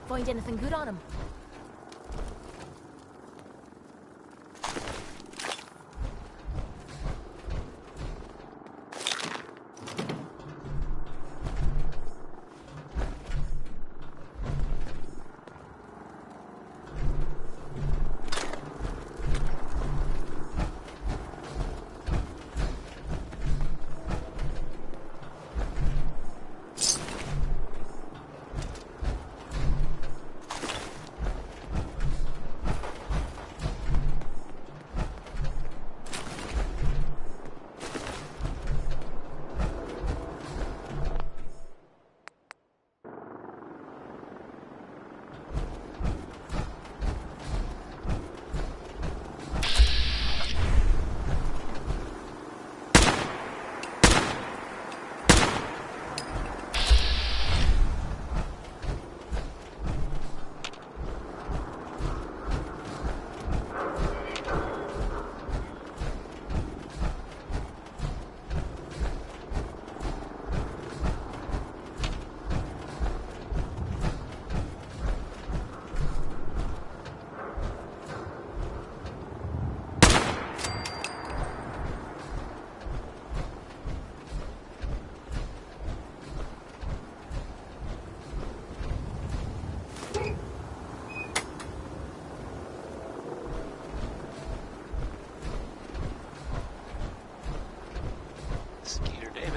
Find anything good on him?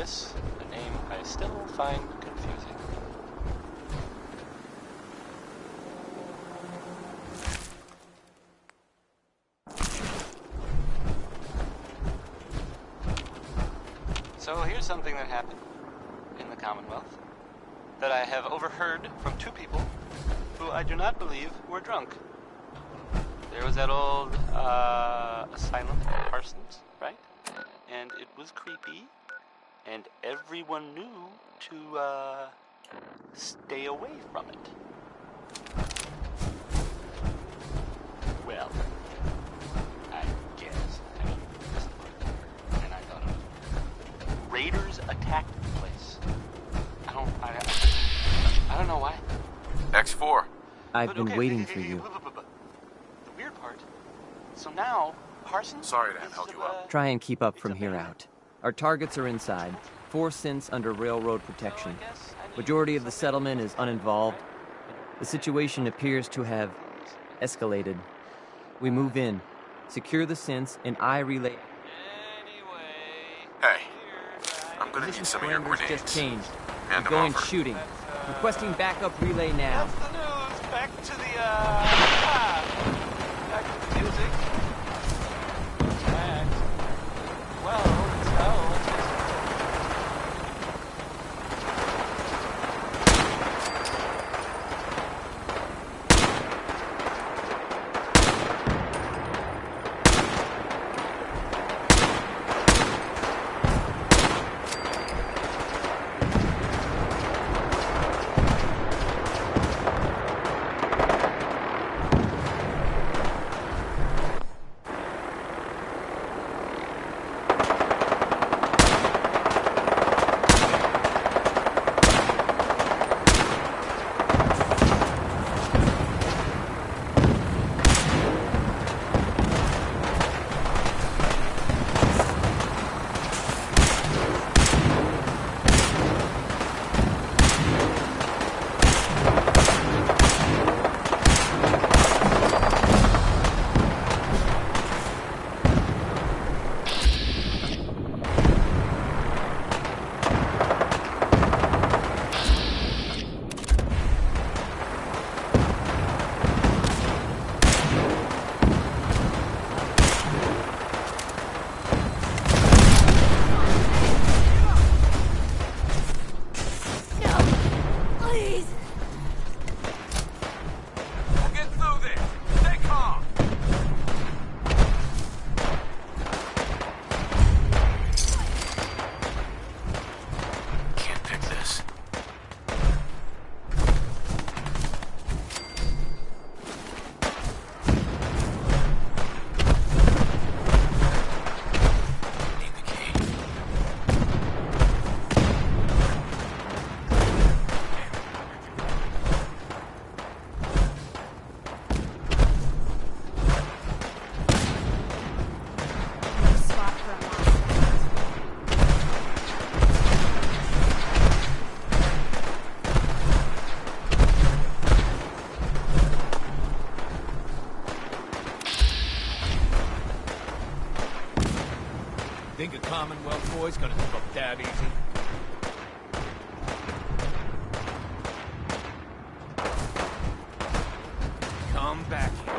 A name I still find confusing. So here's something that happened in the Commonwealth that I have overheard from two people who I do not believe were drunk. There was that old asylum for Parsons, right? And it was creepy. And everyone knew to stay away from it. Well, I guess. I mean, and I thought of it. Raiders attacked the place. I don't know why. X4. I've been waiting for you. The weird part. So now, Parsons. Sorry to have held you up. Try and keep up from here out. Our targets are inside. 4 synths under railroad protection. Majority of the settlement is uninvolved. The situation appears to have escalated. We move in, secure the synths, and I relay... Hey, I'm gonna need some of your grenades. Just changed. Hand them Going over. shooting. Requesting backup relay now. That's the news. Back to the, back to the music. And, well, so... Commonwealth boy's gonna give up that easy. Come back here.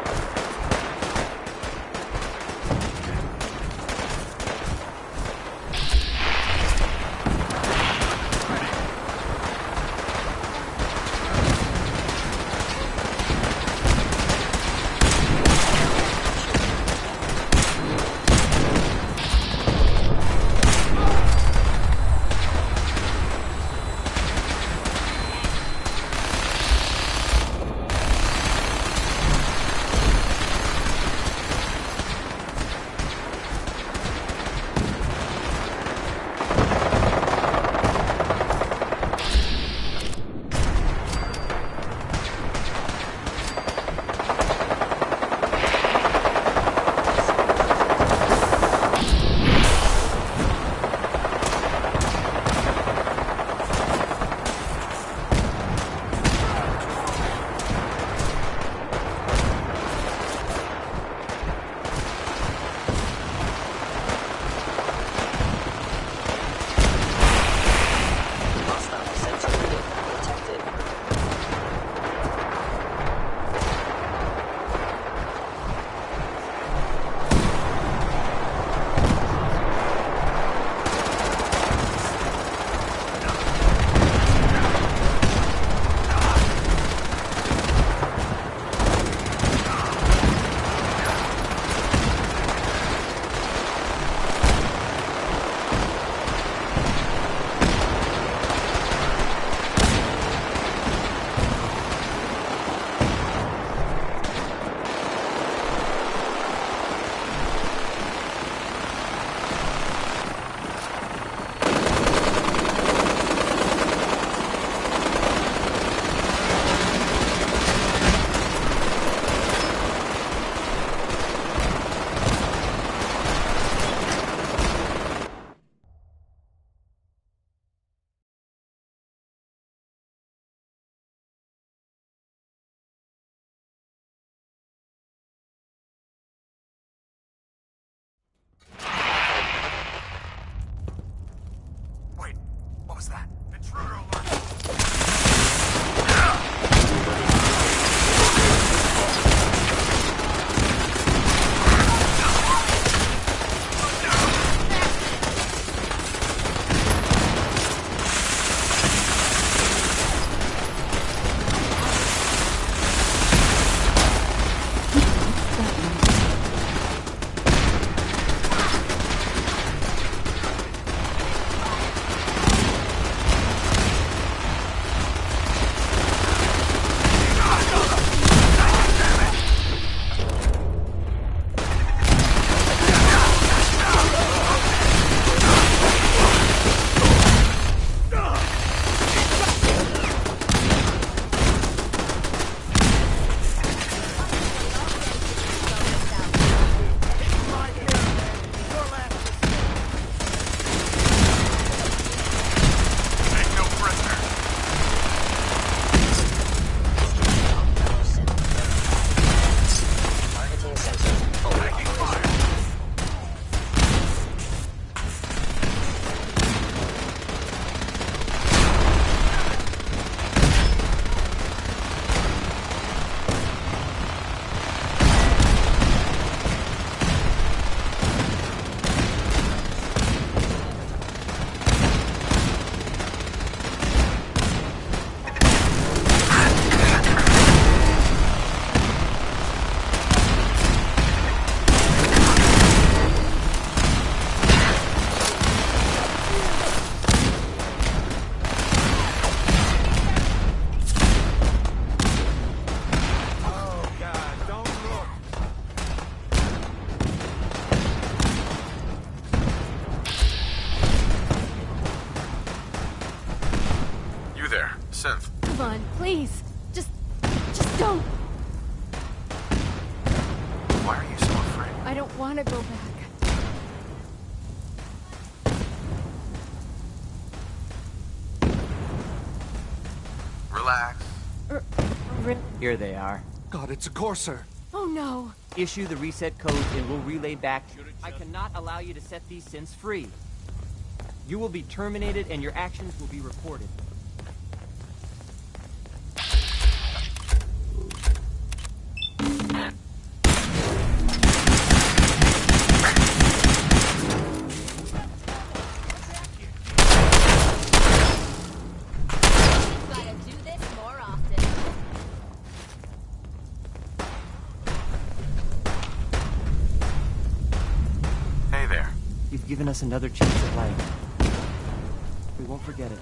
Please, just don't. Why are you so afraid? I don't want to go back. Relax. Really? Here they are. God, it's a Corsair. Oh no. Issue the reset code and we'll relay back. I cannot allow you to set these synths free. You will be terminated and your actions will be reported. Gotta do this more often. Hey there. You've given us another chance at life. We won't forget it.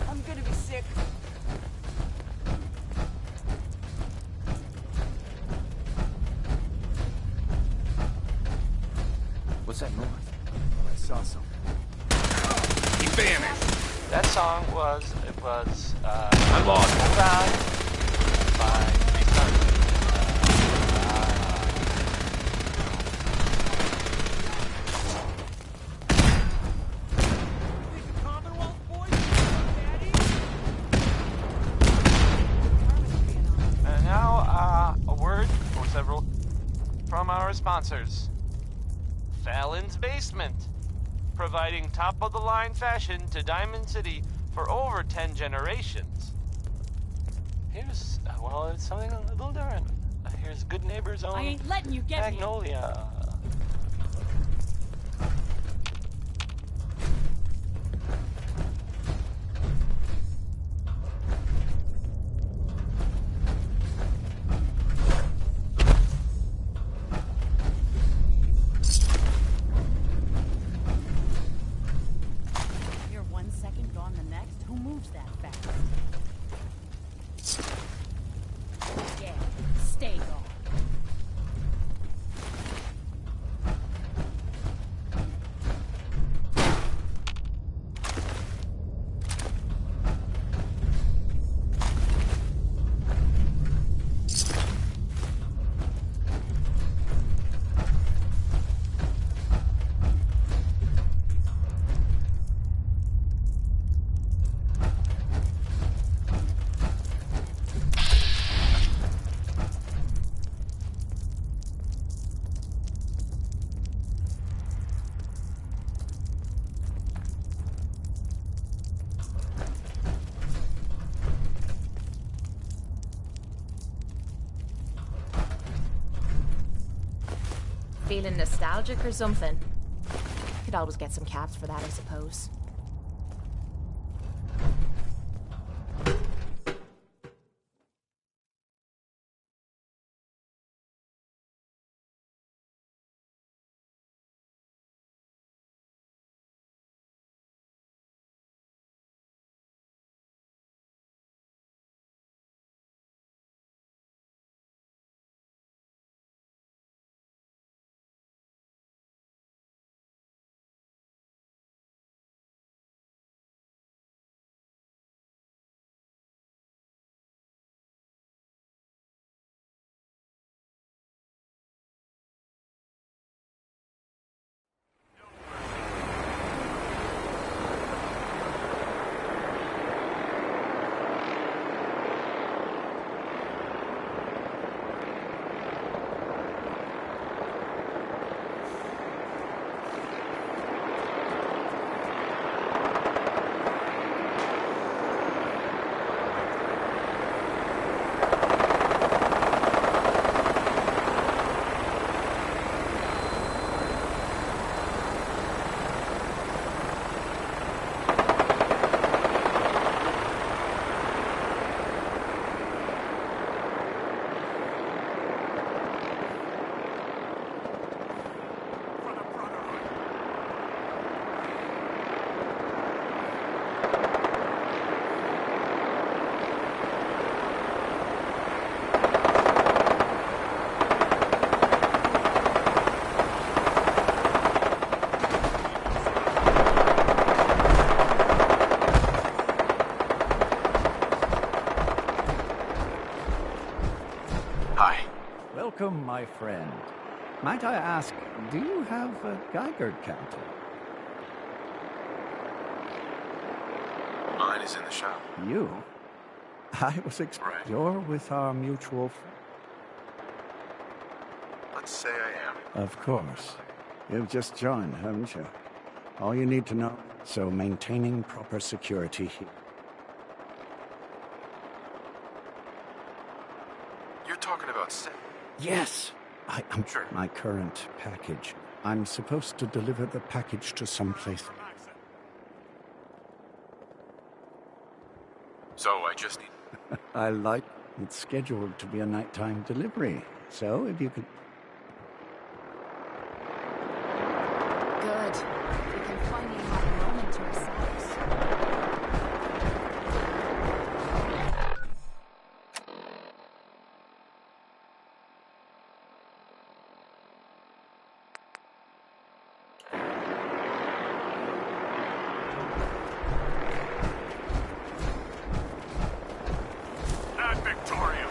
I'm gonna be sick. What's that noise? I saw something. He vanished. That song was, I lost. by And now, a word or several from our sponsors. Fallon's Basement, providing top-of-the-line fashion to Diamond City for over 10 generations. Here's, well, it's something a little different. Here's Good Neighbor's own I ain't letting you get me. Magnolia. You're 1 second gone the next. Who moves that fast? Yeah, stay gone. Feeling nostalgic or something? Could always get some caps for that, I suppose. Welcome, my friend. Might I ask, do you have a Geiger counter? Mine is in the shop. You? I was Right. You're with our mutual friend. Let's say I am. Of course. You've just joined, haven't you? All you need to know. So maintaining proper security here. You're talking about Yes. I'm Sure. My current package. I'm supposed to deliver the package to someplace. So I just need... I like it's scheduled to be a nighttime delivery. So if you could. Good. We can finally have a moment to ourselves. Not Victoria.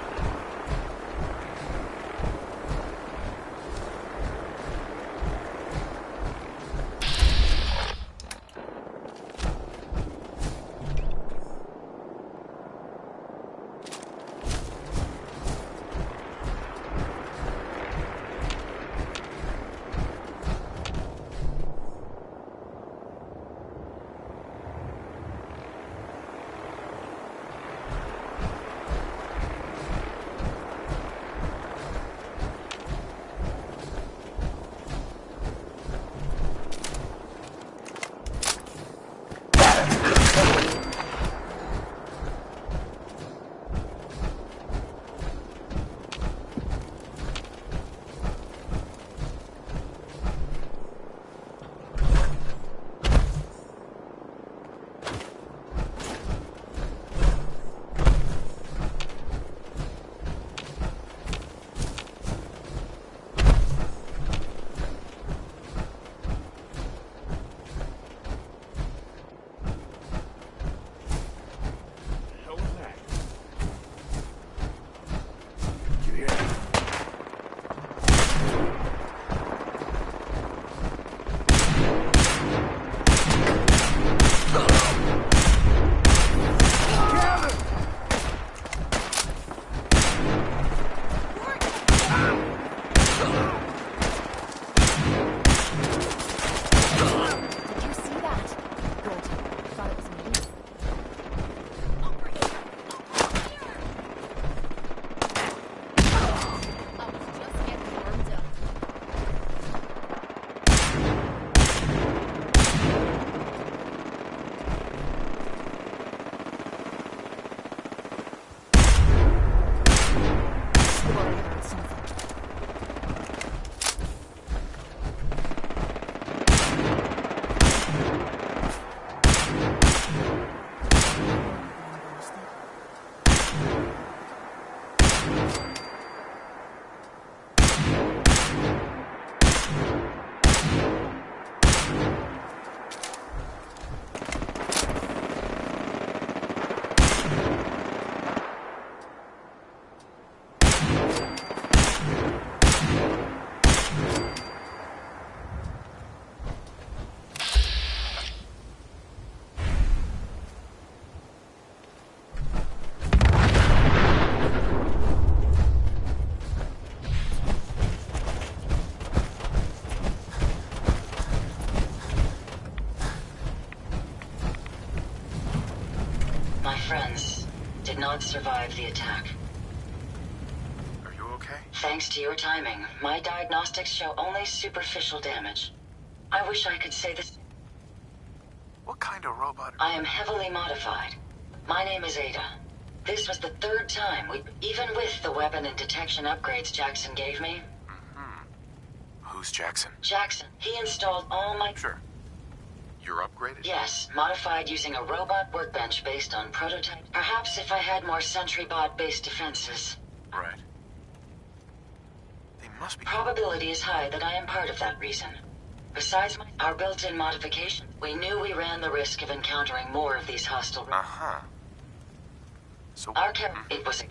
My friends did not survive the attack. Are you okay? Thanks to your timing, my diagnostics show only superficial damage. I wish I could say this. What kind of robot I am heavily modified. My name is Ada. This was the third time even with the weapon and detection upgrades Jackson gave me. Who's Jackson? Jackson, he installed all my... Sure. You're upgraded? Yes, modified using a robot workbench based on prototype. Perhaps if I had more sentry bot-based defenses. Right. They must be... Probability is high that I am part of that reason. Besides our built-in modification, we knew we ran the risk of encountering more of these hostile... Uh-huh. So... Our it was a...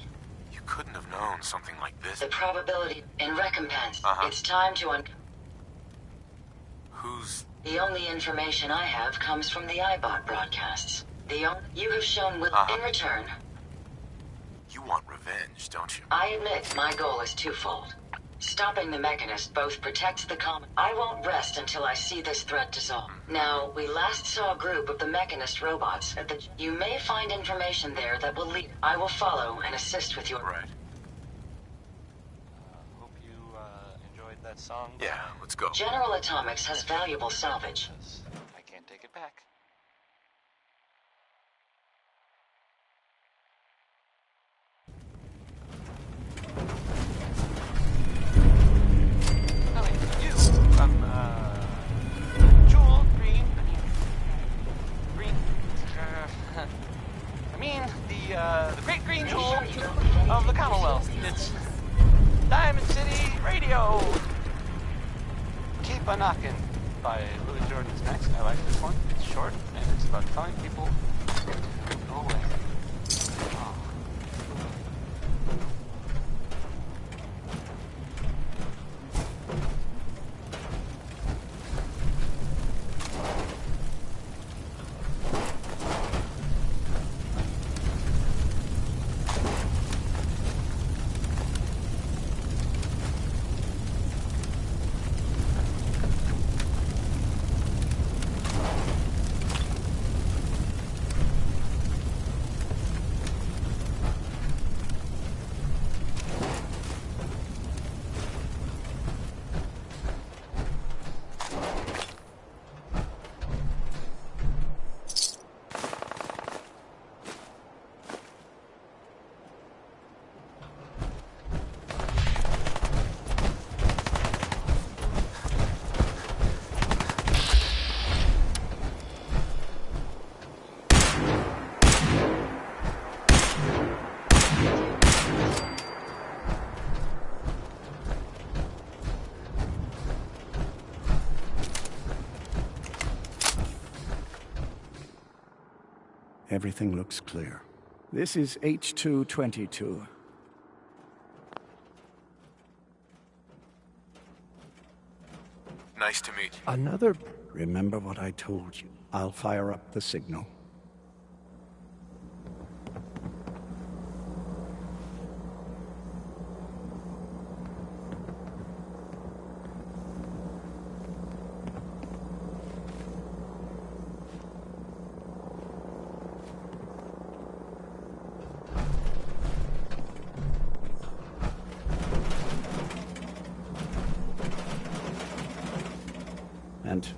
You couldn't have known something like this. The probability in recompense. Uh-huh. It's time to Who's... The only information I have comes from the iBot broadcasts. You have shown will Uh-huh. in return. You want revenge, don't you? I admit my goal is twofold. Stopping the Mechanist both protects the common. I won't rest until I see this threat dissolve. Now, we last saw a group of the Mechanist robots at the... You may find information there that will lead... I will follow and assist with your... Right. Hope you enjoyed that song. Yeah, let's go. General Atomics has valuable salvage. I can't take it back. Jewel, Green. I mean, the great green jewel of the Commonwealth. It's Diamond City Radio. Keep a Knockin' by Louis Jordan's next. I like this one. It's short and it's about telling people go away. Oh. Everything looks clear. This is H222. Nice to meet you. Another... Remember what I told you. I'll fire up the signal. And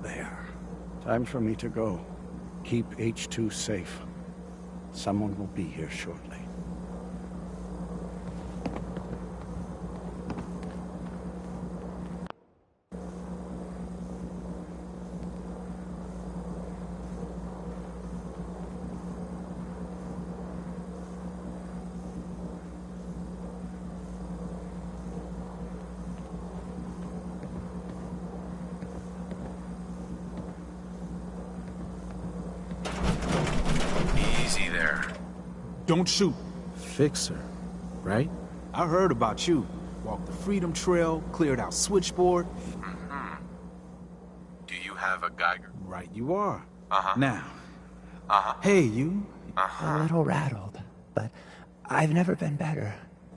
there. Time for me to go. Keep H2 safe. Someone will be here shortly. Easy there. Don't shoot. Fixer, right? I heard about you. Walked the Freedom Trail, cleared out Switchboard. Mm-hmm. Do you have a Geiger? Right you are. Uh-huh. Now. Uh-huh. Hey, you. Uh-huh. A little rattled, but I've never been better.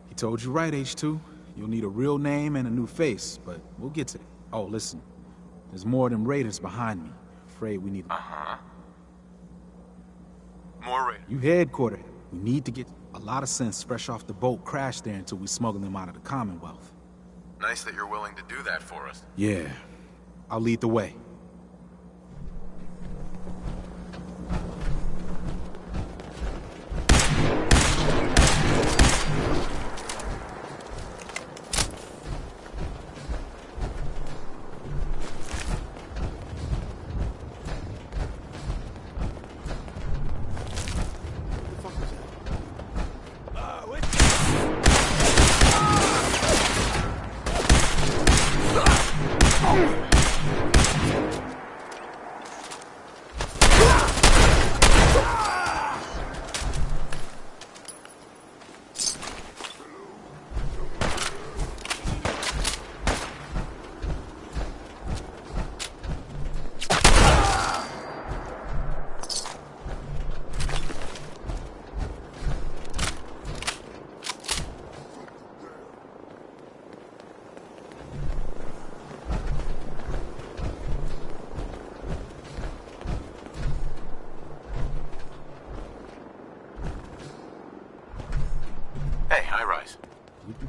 He told you right, H2. You'll need a real name and a new face, but we'll get to it. Oh, listen. There's more than raiders behind me. Afraid we need... Uh-huh. More raiders. You headquarter. We need to get a lot of sense fresh off the boat crashed there until we smuggle them out of the Commonwealth. Nice that you're willing to do that for us. Yeah. I'll lead the way.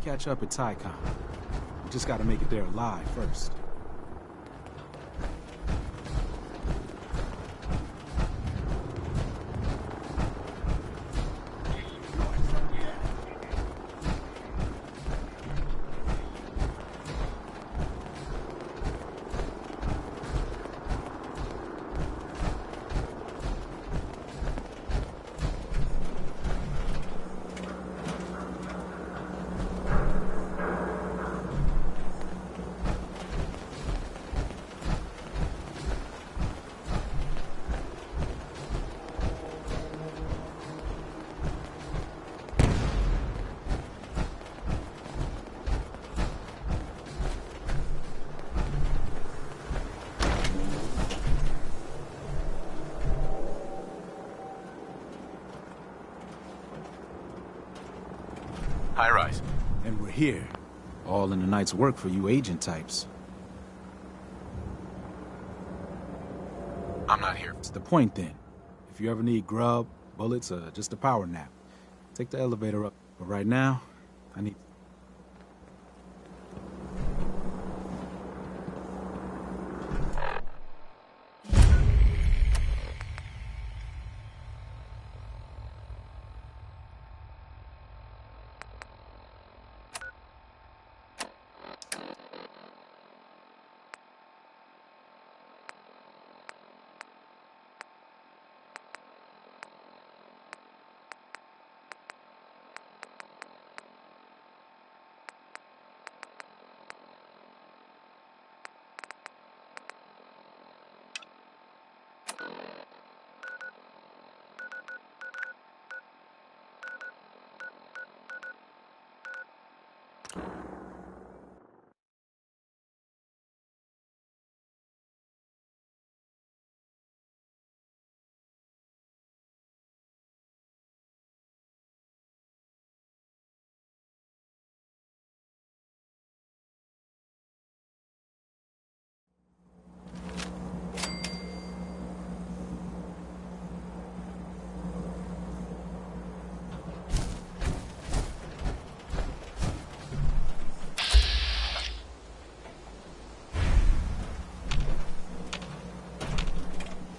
catch up at Tycon. We just gotta make it there alive first. High rise. And we're here. All in the night's work for you agent types. I'm not here. What's the point then? If you ever need grub, bullets, or just a power nap, take the elevator up. But right now, I need...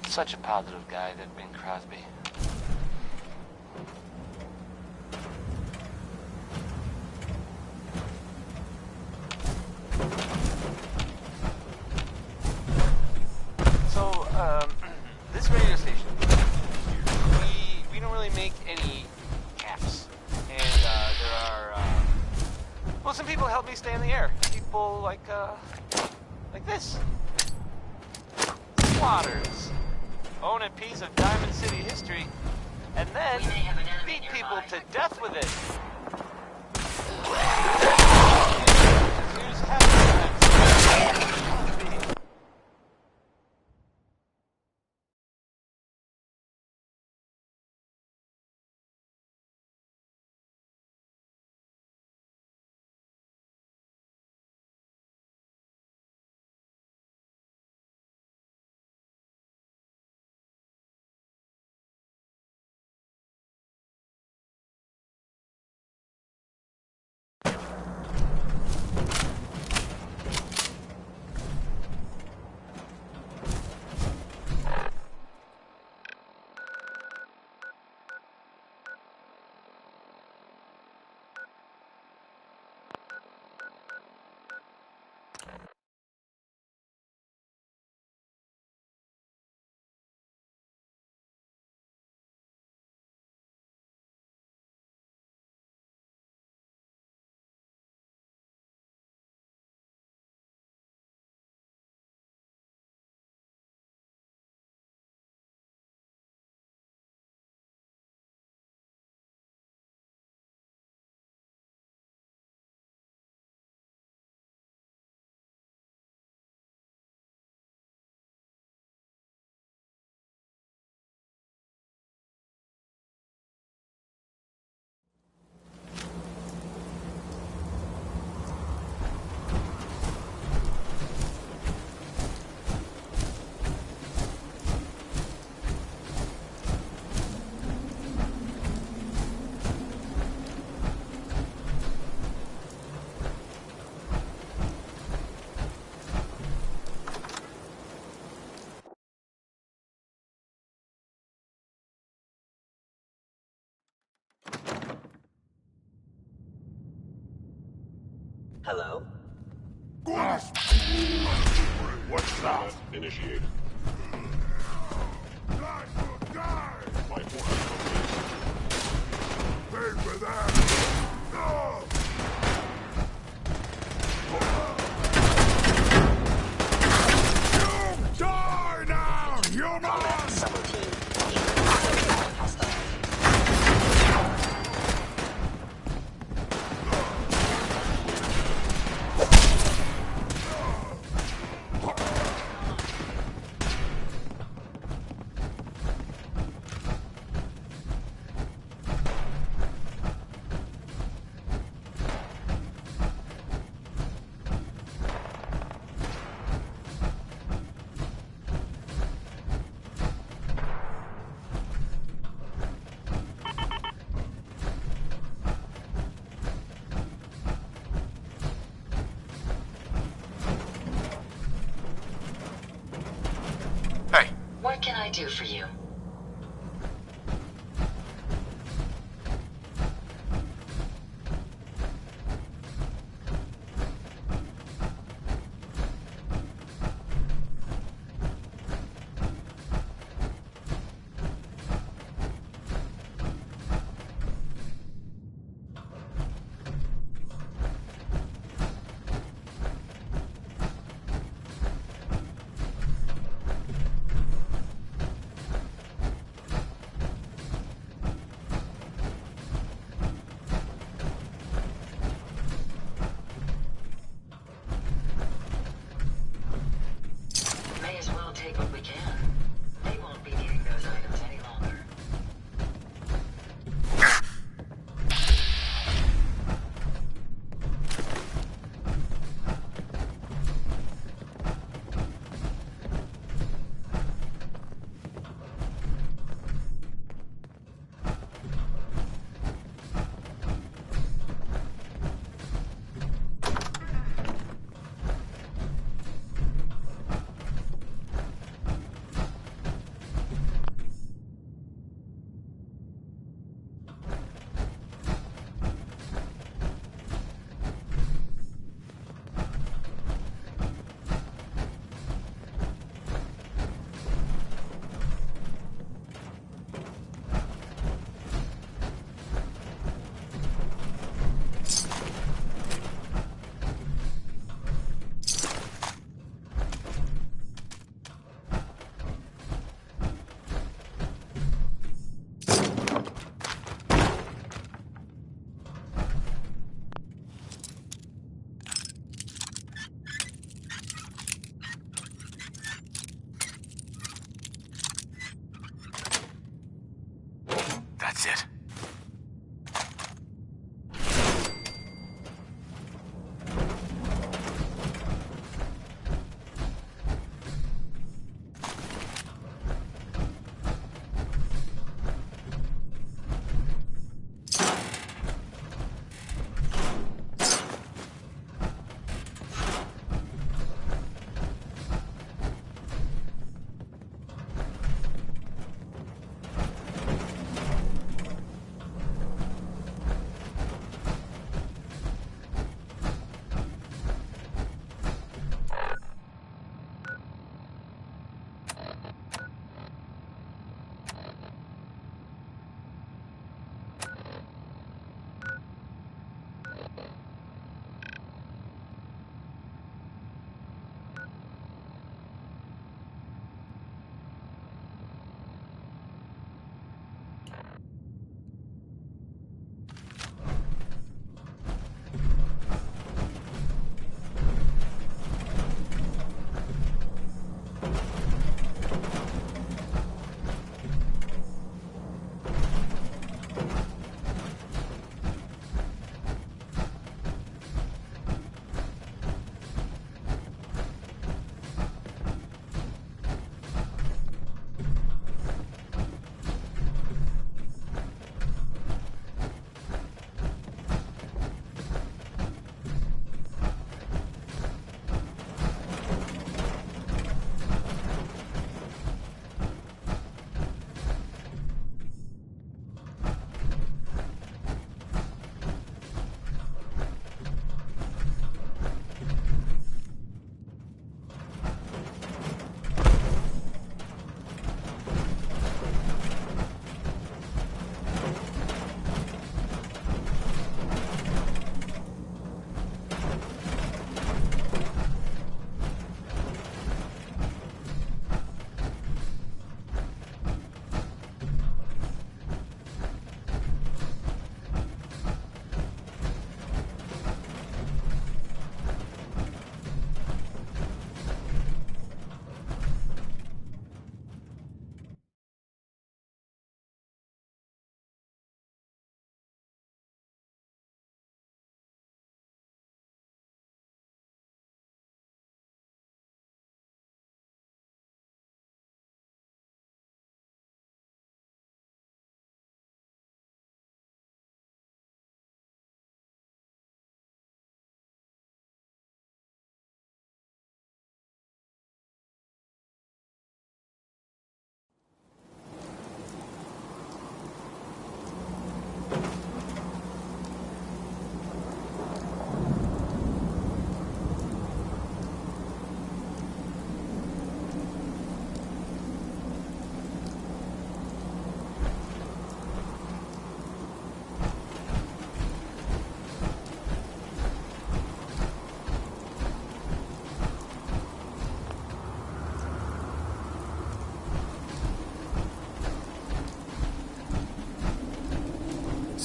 Such a positive guy, that Bing Crosby. So, this radio station, we don't really make any caps. And, there are, well, some people help me stay in the air. People like this. Squatters. Own a piece of Diamond City history, and then beat people to death with it. Hello? What's that? Initiated. My orders. Pay for that! You die now, human! Subroutine. Hostile. What can I do for you? May as well take what we can. They won't be needing those items any longer. That's it.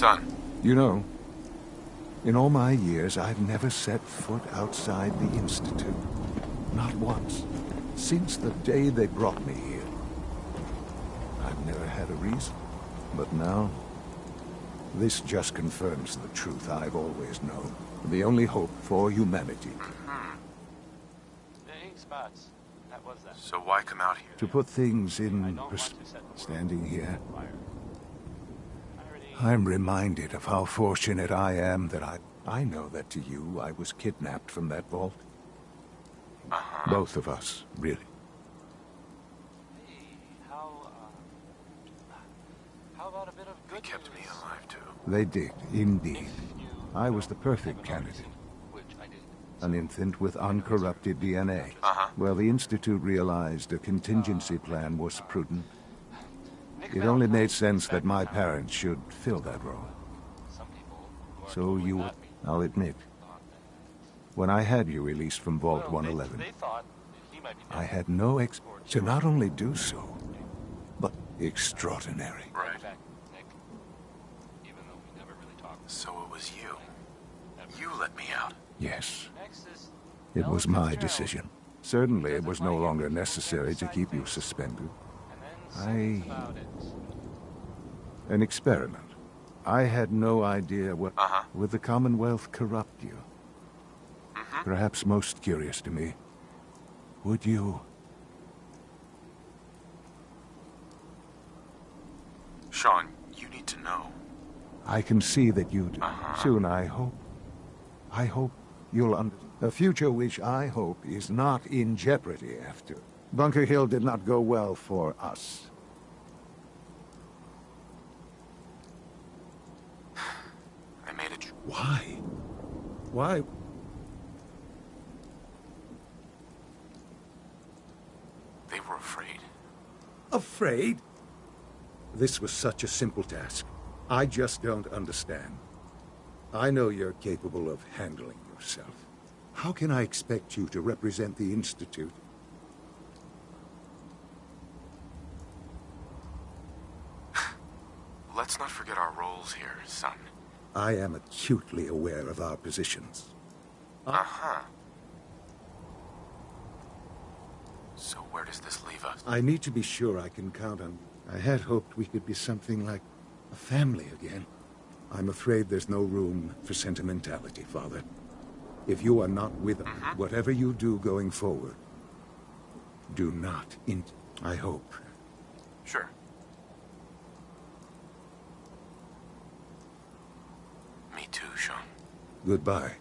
Son. You know, in all my years, I've never set foot outside the Institute. Not once. Since the day they brought me here. I've never had a reason. But now, this just confirms the truth I've always known. The only hope for humanity. The ink spots. That was that. So why come out here? To put things in standing here, I'm reminded of how fortunate I am that I know that to you I was kidnapped from that vault. Both of us, really. Hey, how about a bit of good They kept me alive, too. They did, indeed. I was the perfect candidate. An infant with uncorrupted DNA. Well, the Institute realized a contingency plan was prudent. It only made sense that my parents should fill that role. So you, I'll admit, when I had you released from Vault 111, I had no to not only do so, but extraordinary. Right. So it was you. You let me out. Yes. It was my decision. Certainly it was no longer necessary to keep you suspended. An experiment. I had no idea what would the Commonwealth corrupt you. Perhaps most curious to me, would you... Sean, you need to know. I can see that you do. Soon, I hope. I hope you'll a future which I hope is not in jeopardy after. Bunker Hill did not go well for us. I made it. Why? Why? They were afraid. Afraid? This was such a simple task. I just don't understand. I know you're capable of handling yourself. How can I expect you to represent the Institute? Let's not forget our roles here, son. I am acutely aware of our positions. So where does this leave us? I need to be sure I can count on... I had hoped we could be something like a family again. I'm afraid there's no room for sentimentality, Father. If you are not with us, whatever you do going forward, do not I hope. Sure. Me too, Sean. Goodbye.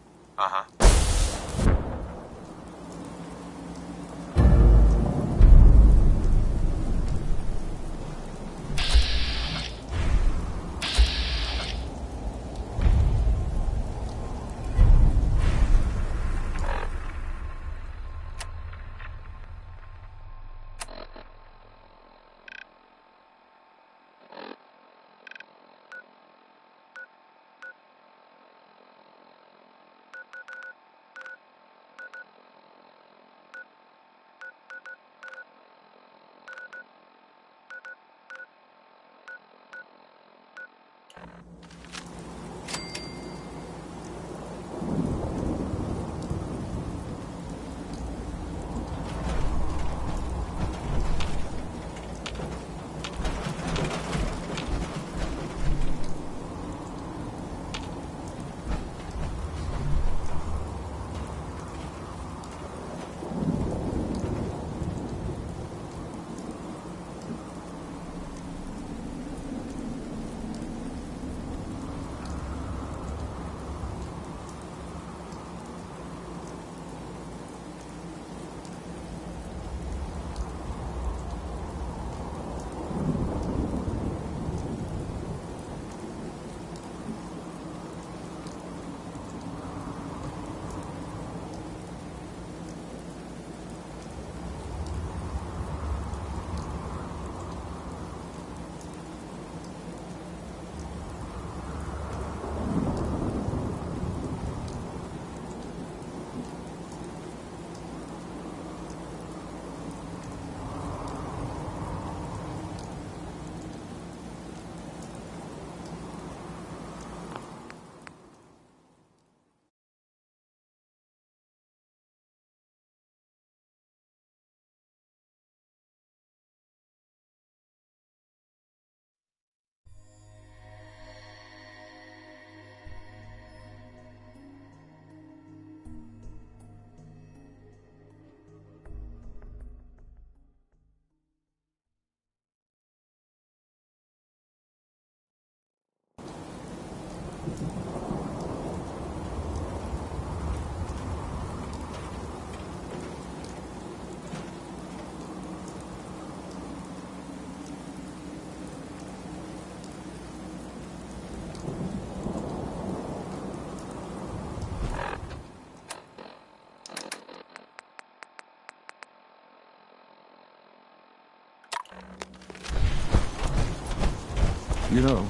You know,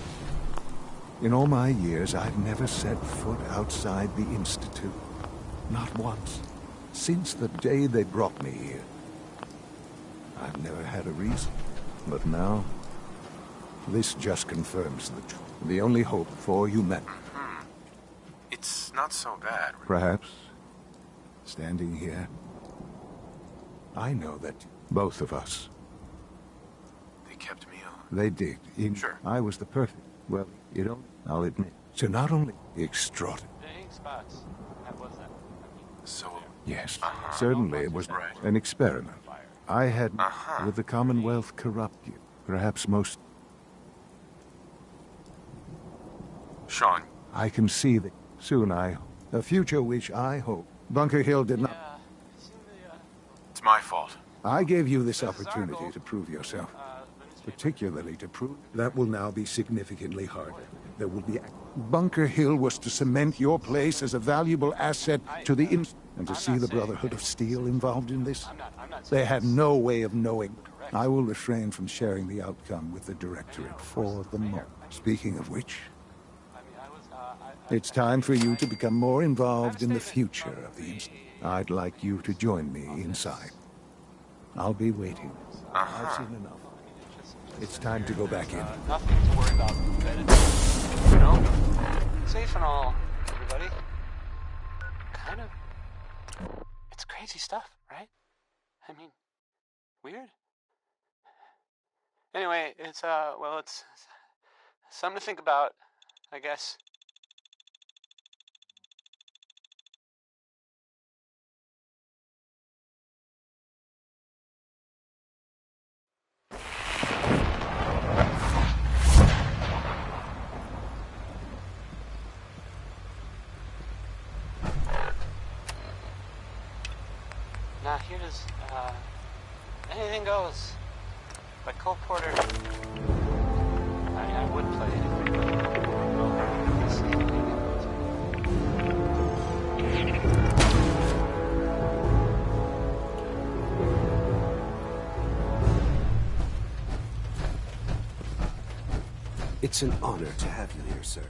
in all my years, I've never set foot outside the Institute. Not once. Since the day they brought me here. I've never had a reason. But now, this just confirms the only hope for humanity. It's not so bad. Perhaps, standing here, I know that both of us. They kept me on. They did. Sure. I was the perfect. Well, you don't. I'll admit. So not only extraordinary. Dang spots. How was that? So, Yes, certainly it was an experiment. I had with the Commonwealth corrupt you. Perhaps most. Sean. I can see that soon. A future which I hope Bunker Hill did not. It's my fault. I gave you this opportunity to prove yourself. Particularly to prove that will now be significantly harder. There will be. Bunker Hill was to cement your place as a valuable asset to the and to see the Brotherhood of Steel involved in this. They had no way of knowing. I will refrain from sharing the outcome with the Directorate for the moment. Speaking of which, it's time for you to become more involved in the future of the Institute. I'd like you to join me inside. I'll be waiting. I've seen enough. It's time to go back in. Nothing to worry about. You know, safe and all, everybody. Kind of. It's crazy stuff, right? I mean, weird. Anyway, it's something to think about, I guess. Now here's, Anything Goes by Cole Porter. I would play it if we could. Let's see. It's an honor to have you here, sir.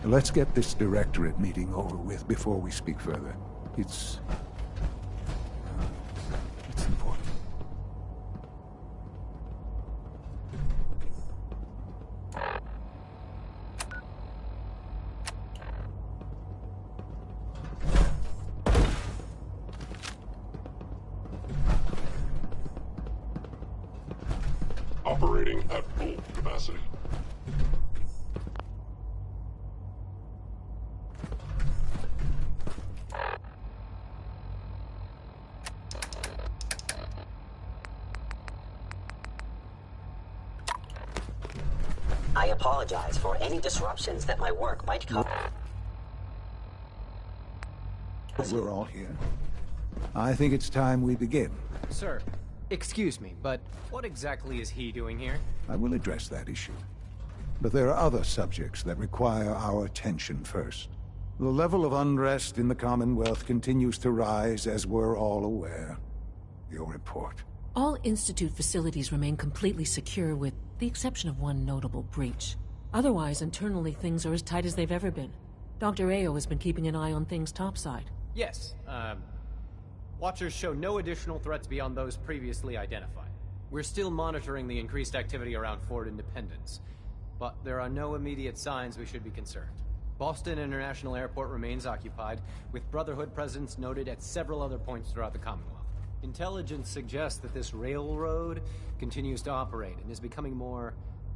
Let's get this Directorate meeting over with before we speak further. It's important. Operating at full capacity. I apologize for any disruptions that my work might cause. We're all here. I think it's time we begin. Sir, excuse me, but what exactly is he doing here? I will address that issue. But there are other subjects that require our attention first. The level of unrest in the Commonwealth continues to rise, as we're all aware. Your report. All Institute facilities remain completely secure with the exception of one notable breach. Otherwise, internally, things are as tight as they've ever been. Dr. Ao has been keeping an eye on things topside. Yes, Watchers show no additional threats beyond those previously identified. We're still monitoring the increased activity around Fort Independence, but there are no immediate signs we should be concerned. Boston International Airport remains occupied, with Brotherhood presence noted at several other points throughout the Commonwealth. Intelligence suggests that this railroad continues to operate and is becoming more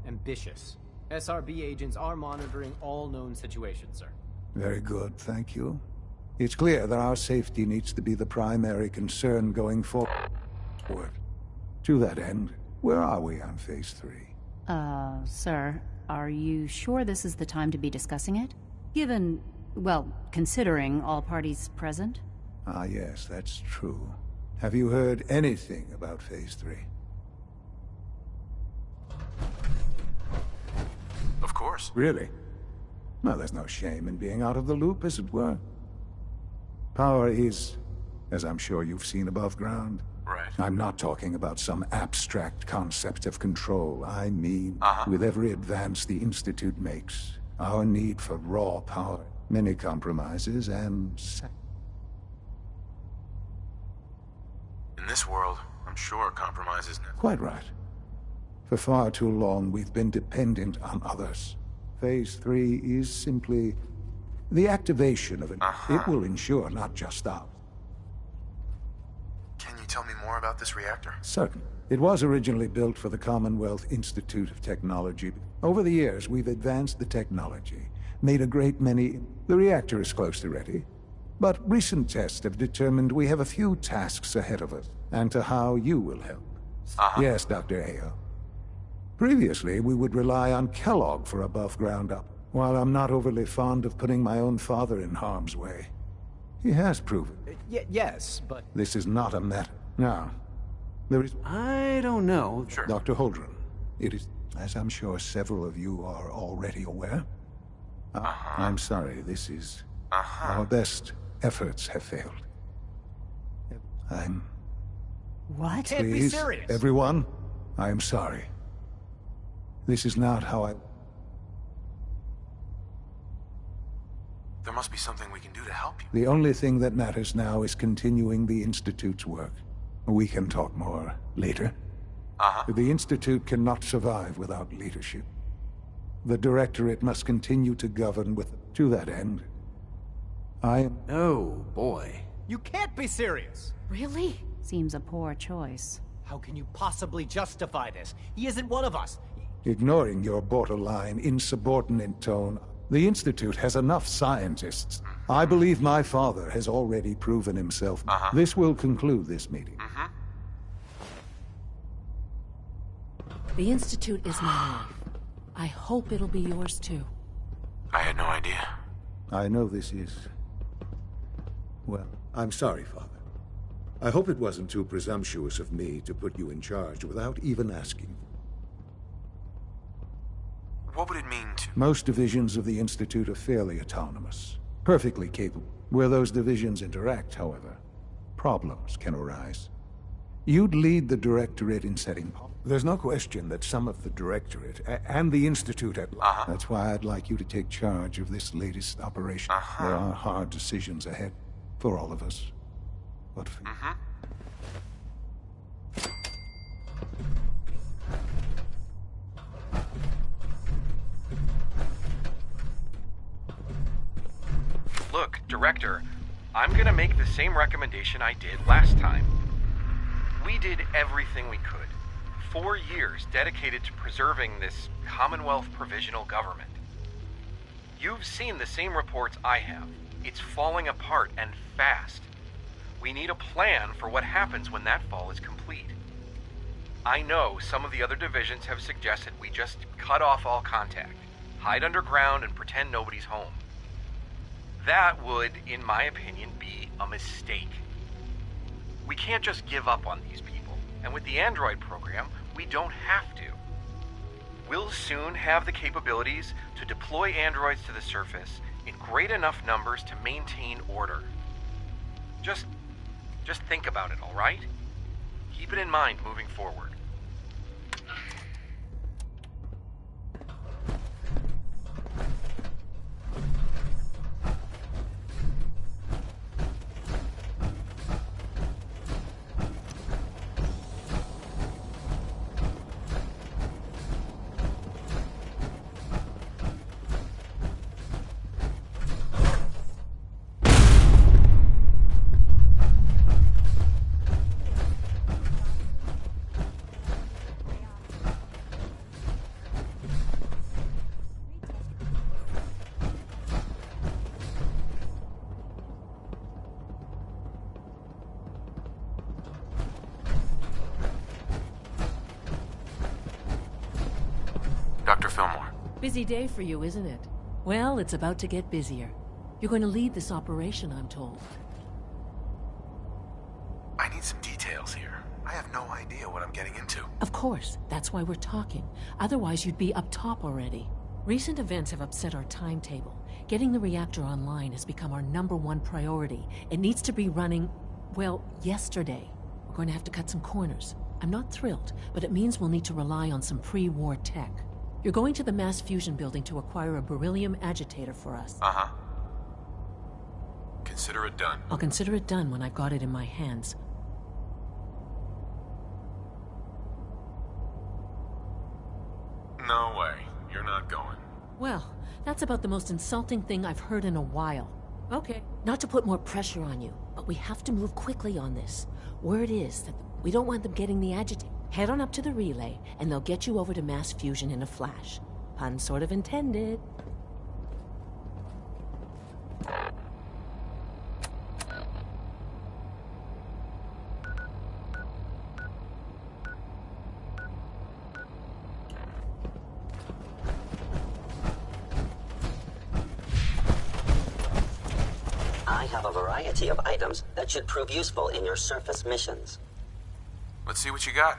ambitious. SRB agents are monitoring all known situations, sir. Very good, thank you. It's clear that our safety needs to be the primary concern going forward. To that end, where are we on Phase 3? Sir, are you sure this is the time to be discussing it? Given Well, considering all parties present? Ah, yes, that's true. Have you heard anything about Phase 3? Of course. Really? Well, there's no shame in being out of the loop, as it were. Power is, as I'm sure you've seen above ground. Right. I'm not talking about some abstract concept of control. I mean, with every advance the Institute makes, our need for raw power, many compromises, and... In this world, I'm sure compromise isn't it? Quite right. For far too long, we've been dependent on others. Phase 3 is simply the activation of it. It will ensure not just ours. Can you tell me more about this reactor? Certain. It was originally built for the Commonwealth Institute of Technology. Over the years, we've advanced the technology, made a great many... The reactor is close to ready. But recent tests have determined we have a few tasks ahead of us, and to how you will help. Yes, Dr. Ayo. Previously, we would rely on Kellogg for above-ground up. While I'm not overly fond of putting my own father in harm's way, he has proven. Yes, but... This is not a matter. Now, there is... I don't know. Sure. Dr. Holdren, it is, as I'm sure several of you are already aware. I'm sorry, this is... Our best efforts have failed. What? Can't be Please, serious. everyone, I am sorry. This is not how I... There must be something we can do to help you. The only thing that matters now is continuing the Institute's work. We can talk more later. The Institute cannot survive without leadership. The Directorate must continue to govern with... To that end, I am... Oh, boy. You can't be serious! Really? Seems a poor choice. How can you possibly justify this? He isn't one of us. Ignoring your borderline, insubordinate tone, the Institute has enough scientists. I believe my father has already proven himself. This will conclude this meeting. The Institute is my life. I hope it'll be yours too. I had no idea. I know this is... Well, I'm sorry, Father. I hope it wasn't too presumptuous of me to put you in charge without even asking. What would it mean to... Most divisions of the Institute are fairly autonomous, perfectly capable. Where those divisions interact, however, problems can arise. You'd lead the Directorate in setting... There's no question that some of the Directorate, and the Institute at... That's why I'd like you to take charge of this latest operation. There are hard decisions ahead, for all of us. But for you... Look, Director, I'm gonna make the same recommendation I did last time. We did everything we could. 4 years dedicated to preserving this Commonwealth provisional government. You've seen the same reports I have. It's falling apart and fast. We need a plan for what happens when that fall is complete. I know some of the other divisions have suggested we just cut off all contact, hide underground, and pretend nobody's home. That would, in my opinion, be a mistake. We can't just give up on these people, and with the android program, we don't have to. We'll soon have the capabilities to deploy androids to the surface in great enough numbers to maintain order. Just think about it, all right? Keep it in mind moving forward. Dr. Fillmore. Busy day for you, isn't it? Well, it's about to get busier. You're going to lead this operation, I'm told. I need some details here. I have no idea what I'm getting into. Of course, that's why we're talking. Otherwise, you'd be up top already. Recent events have upset our timetable. Getting the reactor online has become our #1 priority. It needs to be running, well, yesterday. We're going to have to cut some corners. I'm not thrilled, but it means we'll need to rely on some pre-war tech. You're going to the mass fusion building to acquire a beryllium agitator for us. Uh-huh. Consider it done. I'll consider it done when I've got it in my hands. No way. You're not going. Well, that's about the most insulting thing I've heard in a while. Okay. Not to put more pressure on you, but we have to move quickly on this. Word is that we don't want them getting the agitator. Head on up to the relay, and they'll get you over to mass fusion in a flash. Pun sort of intended. I have a variety of items that should prove useful in your surface missions. Let's see what you got.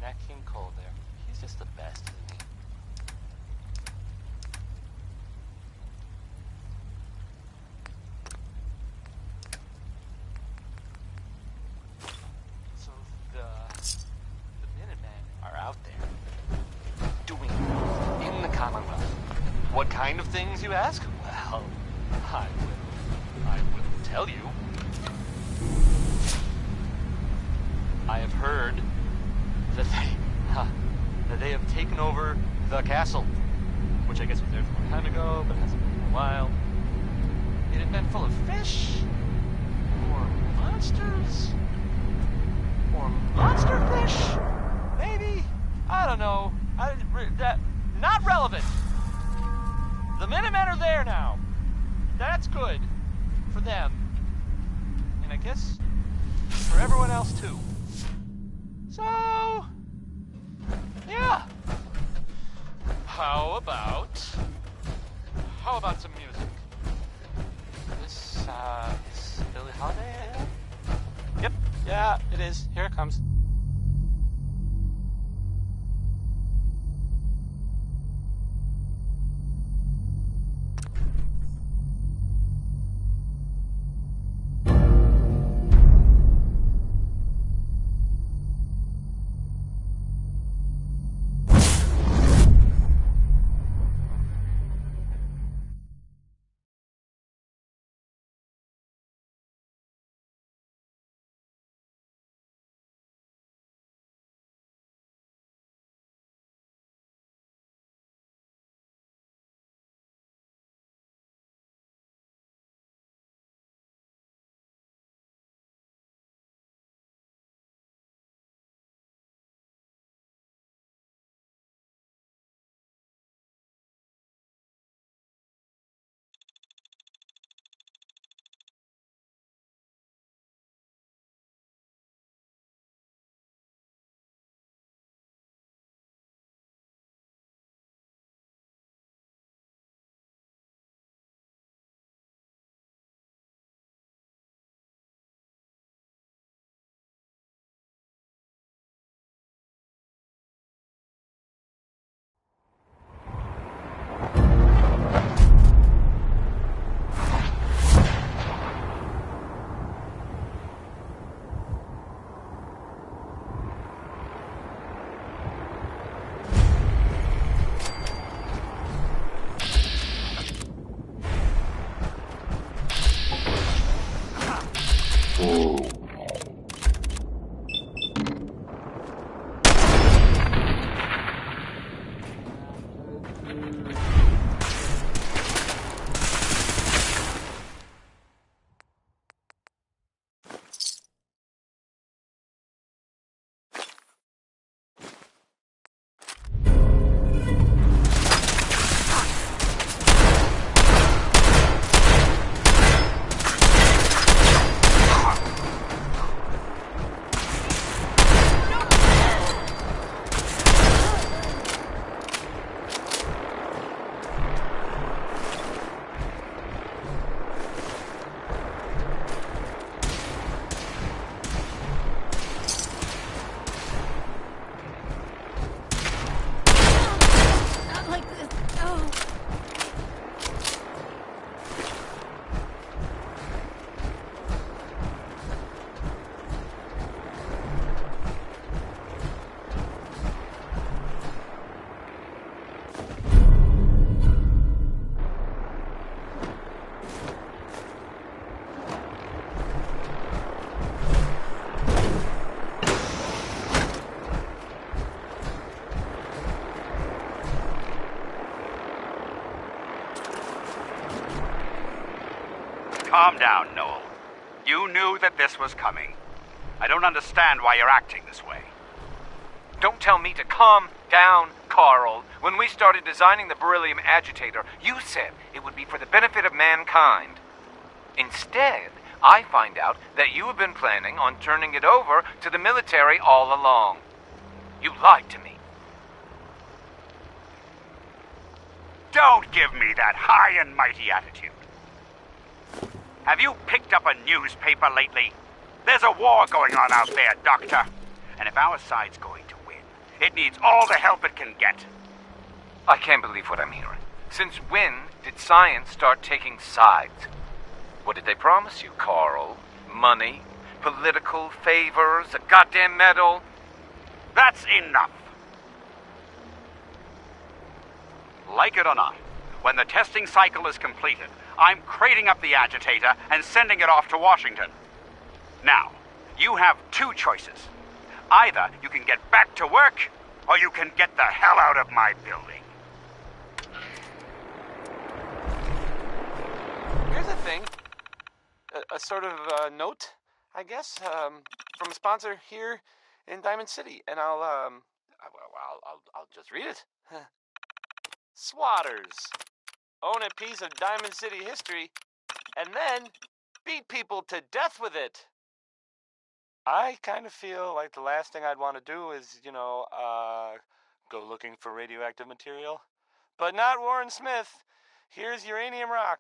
Nat King Cole there. He's just the best, isn't he? So the Minutemen are out there doing in the Commonwealth. What kind of things, you ask? Well, I will tell you. I have heard that they have taken over the castle, which I guess was theirs a long time ago, but hasn't been in a while. It had been full of fish, or monsters, or monster fish, maybe. I don't know. Not relevant. The Minutemen are there now. That's good for them, and I guess for everyone else too. So, yeah. How about some music? This is Billie Holiday? Yep, yeah, it is. Here it comes. Calm down, Noel. You knew that this was coming. I don't understand why you're acting this way. Don't tell me to calm down, Carl. When we started designing the beryllium agitator, you said it would be for the benefit of mankind. Instead, I find out that you have been planning on turning it over to the military all along. You lied to me. Don't give me that high and mighty attitude. Have you picked up a newspaper lately? There's a war going on out there, Doctor. And if our side's going to win, it needs all the help it can get. I can't believe what I'm hearing. Since when did science start taking sides? What did they promise you, Carl? Money? Political favors? A goddamn medal? That's enough. Like it or not, when the testing cycle is completed, I'm crating up the agitator and sending it off to Washington. Now, you have two choices. Either you can get back to work, or you can get the hell out of my building. Here's the thing. A sort of note, I guess, from a sponsor here in Diamond City, and I'll just read it. Swatters. Own a piece of Diamond City history, and then beat people to death with it. I kind of feel like the last thing I'd want to do is, go looking for radioactive material. But not Warren Smith. Here's uranium rock.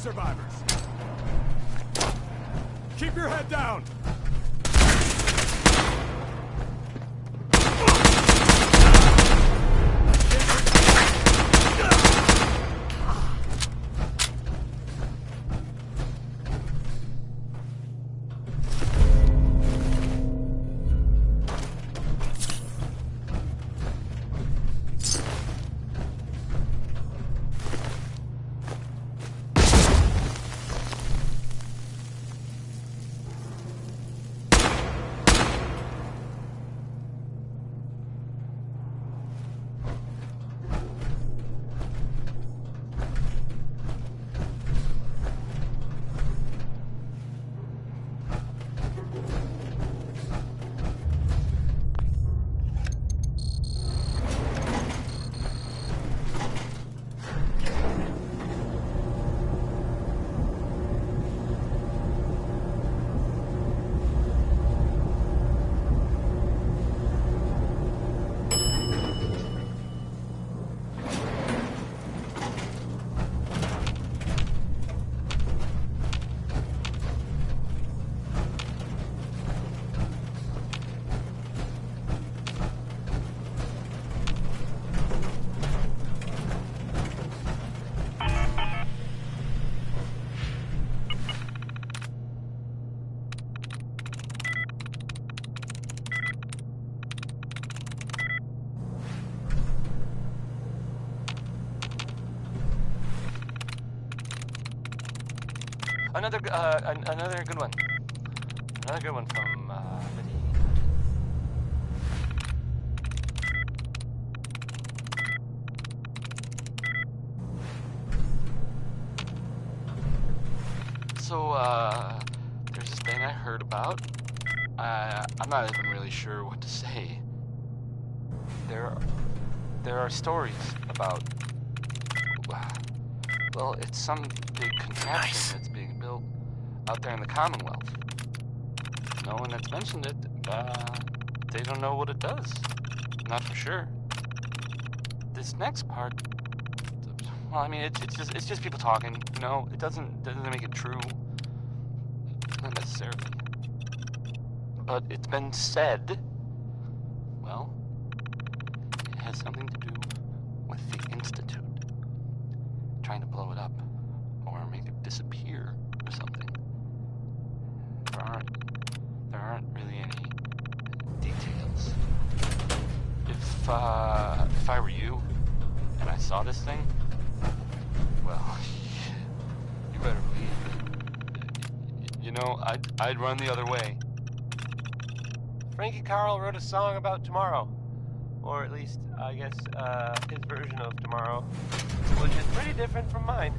survivors. Keep your head down. Another good one. Another good one from Liddy. So, there's this thing I heard about. I'm not even really sure what to say. There are stories about, well, it's some big contraption that's being built out there in the Commonwealth. No one that's mentioned it, they don't know what it does. Not for sure. This next part, well, I mean, it's just people talking, you know? It doesn't make it true. Not necessarily. But it's been said, well, it has something to do with the Institute. Trying to blow it up, or make it disappear, or something. There aren't really any details. If I were you, and I saw this thing, well, you better believe it. You know, I'd run the other way. Frankie Carl wrote a song about tomorrow. Or at least, I guess, his version of tomorrow, which is pretty different from mine.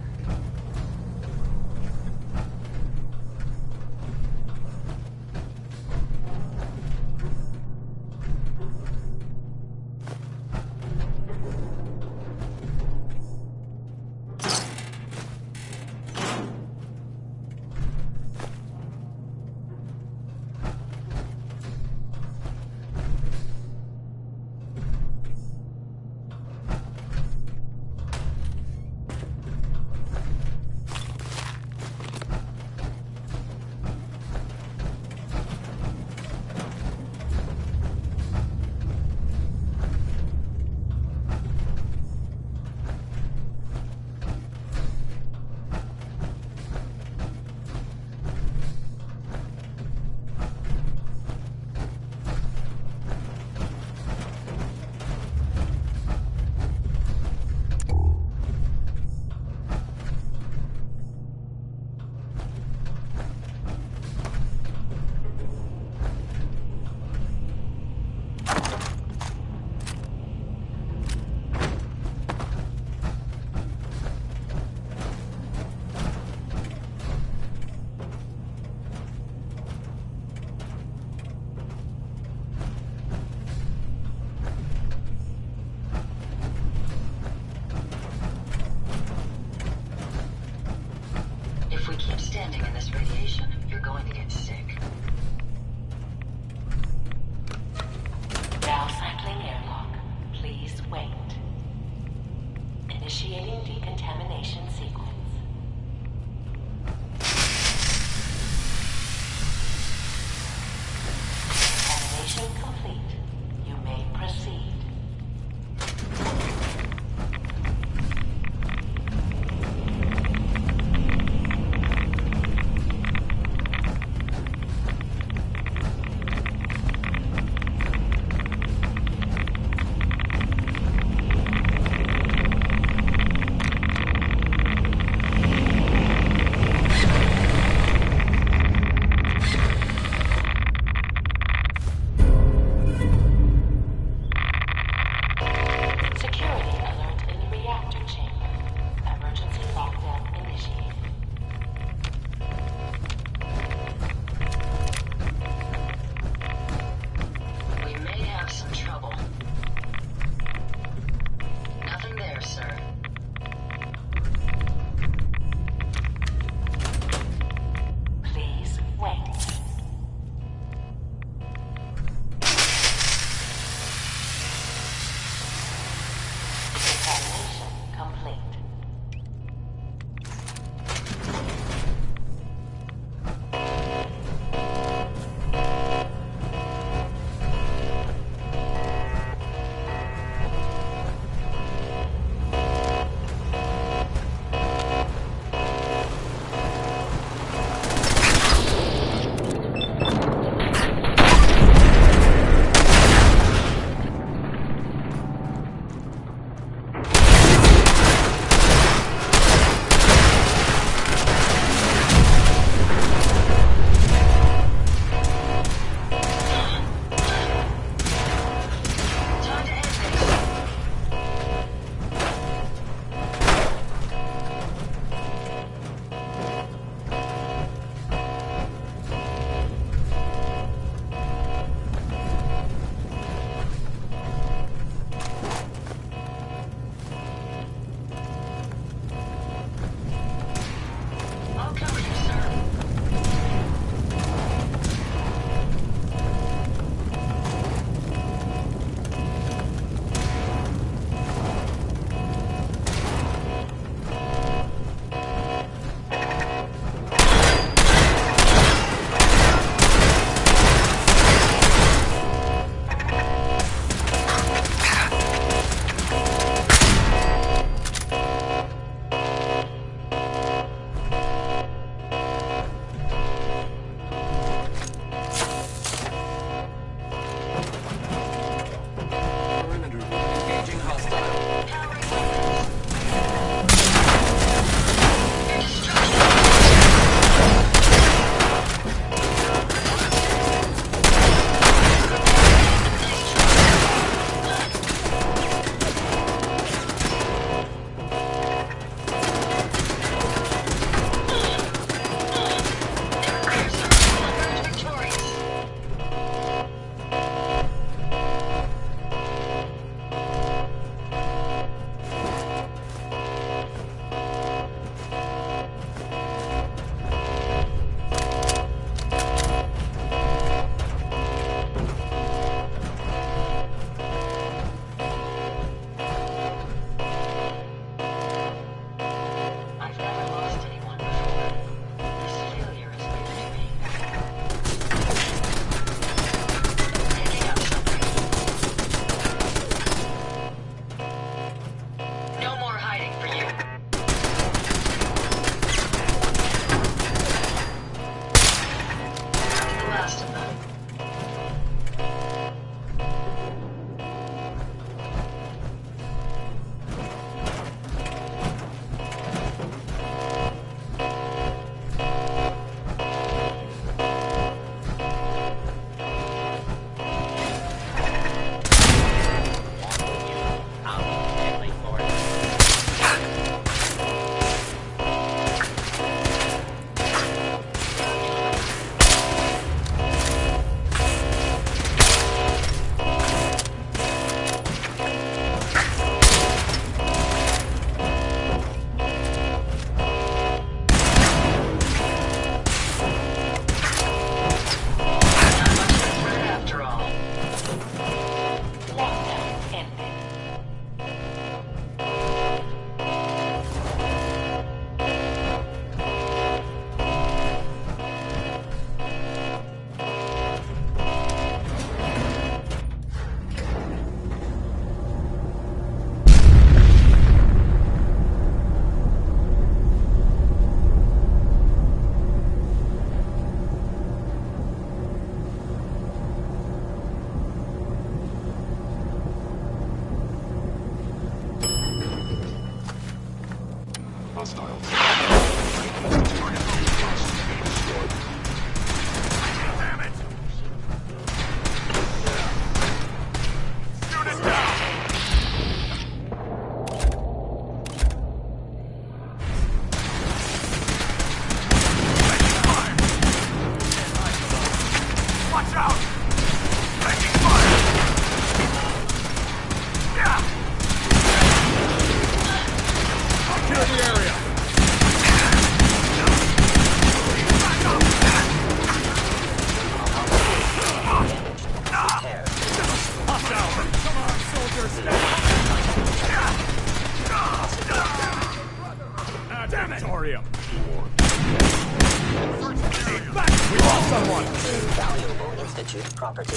property.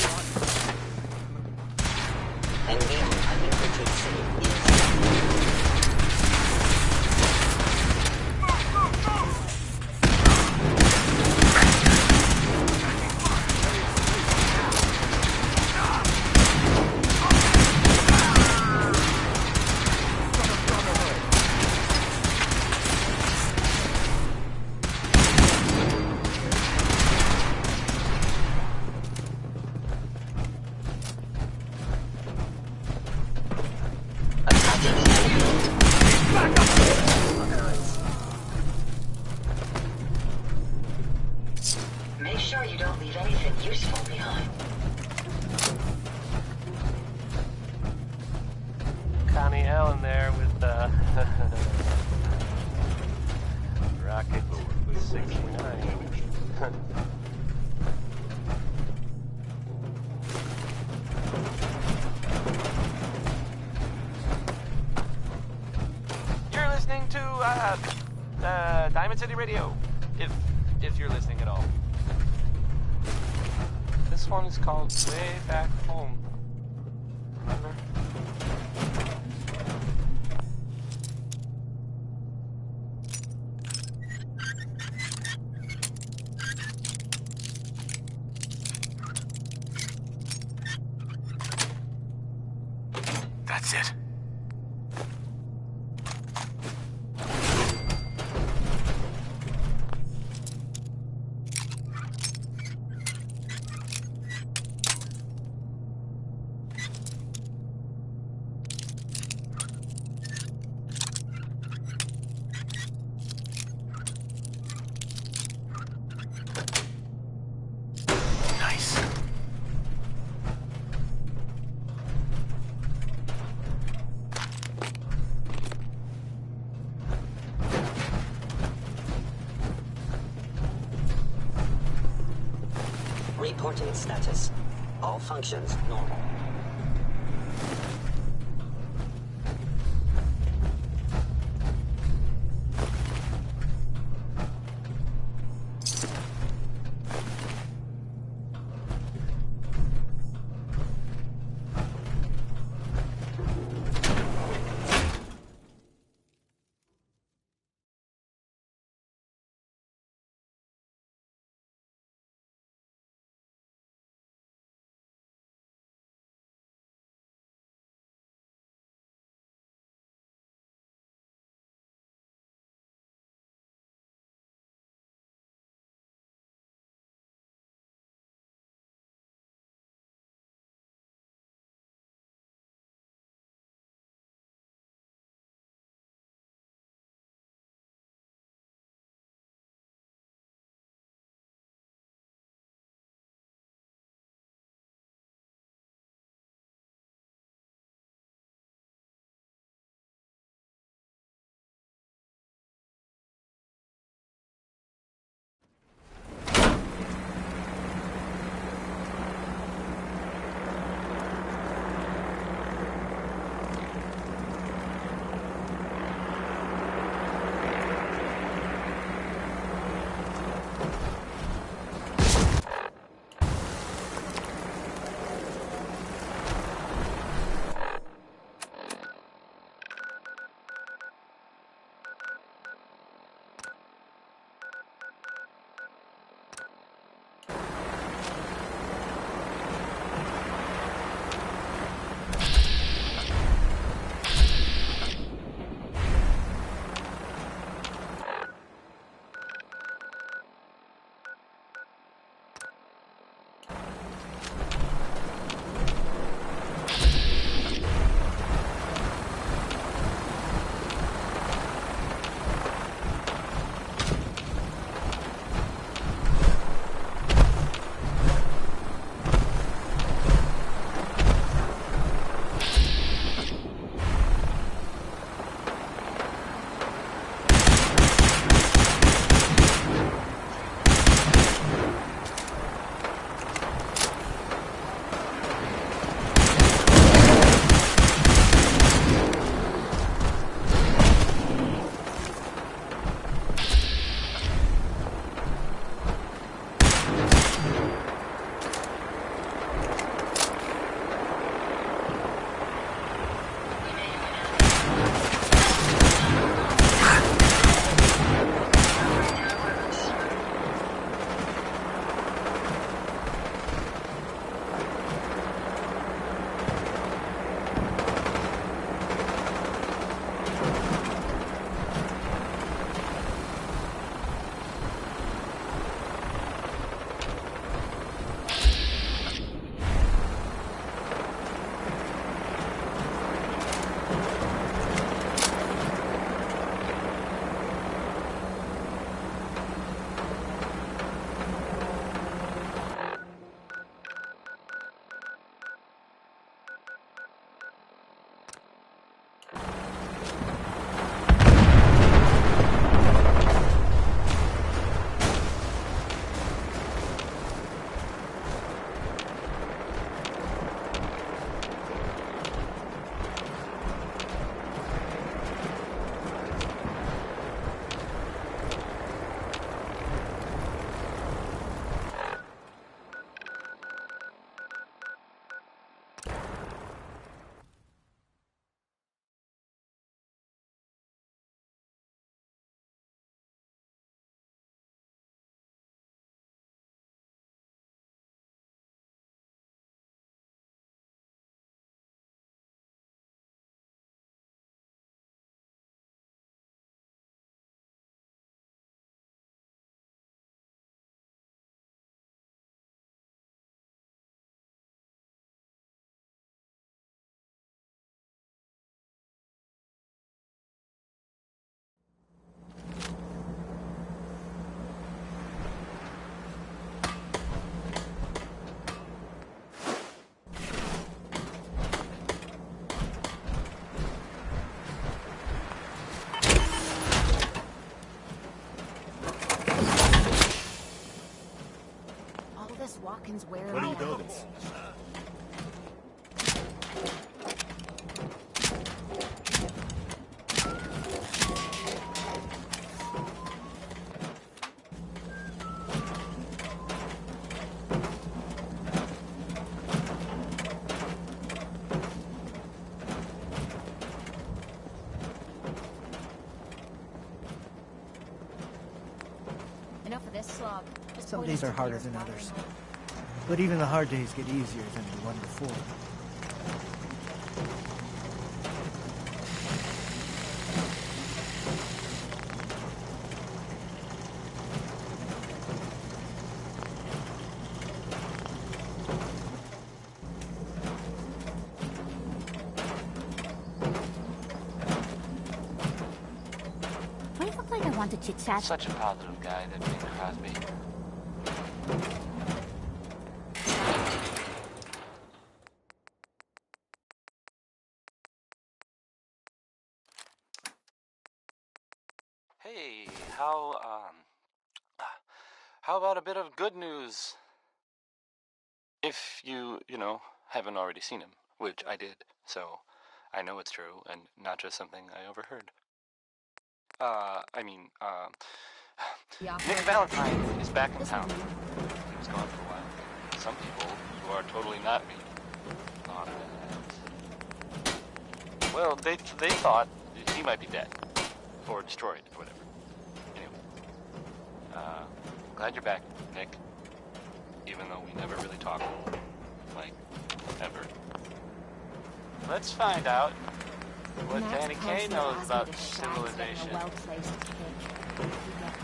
Engaging an infiltrate safe is... Make sure you don't leave anything useful behind. Connie Allen there with Rocket 69. You're listening to Diamond City Radio, if you're listening at all. This one is called Way Back Home. Remember? That's it. Nice. Reporting status. All functions normal. Americans wear What are you the building? hats. Enough of this slog. Just Some point days us are to harder nearest than watering others. hole. But even the hard days get easier than the one before. Do I look like I want to chit-chat? Such a positive guy, that Bing Crosby. Hey, how about a bit of good news? If you know, haven't already seen him, which I did, so I know it's true and not just something I overheard. Nick Valentine is back in town. He was gone for a while. Some people who are totally not me thought that, well, they thought he might be dead or destroyed or whatever. Anyway, glad you're back, Nick. Even though we never really talk, like, ever. Let's find out what Next Danny Kaye person knows asked about me to shag getting civilization. a well-placed kick. You get that?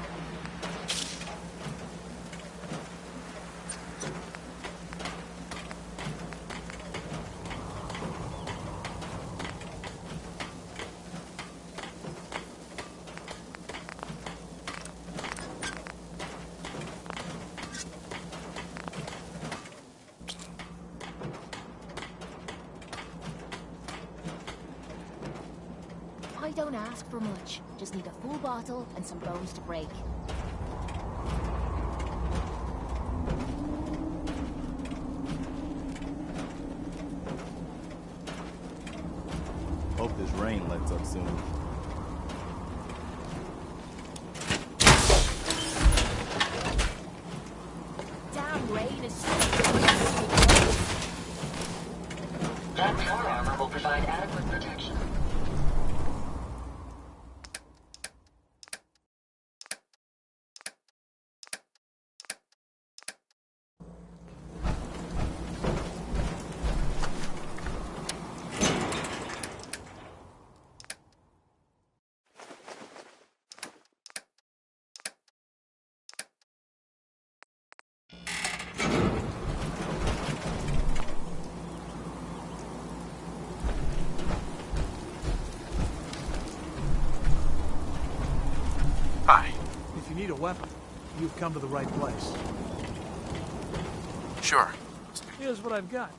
I don't ask for much. Just need a full bottle and some bones to break. Hope this rain lets up soon. Damn rain is That power armor will provide adequate protection. Hi. If you need a weapon, you've come to the right place. Sure. Here's what I've got.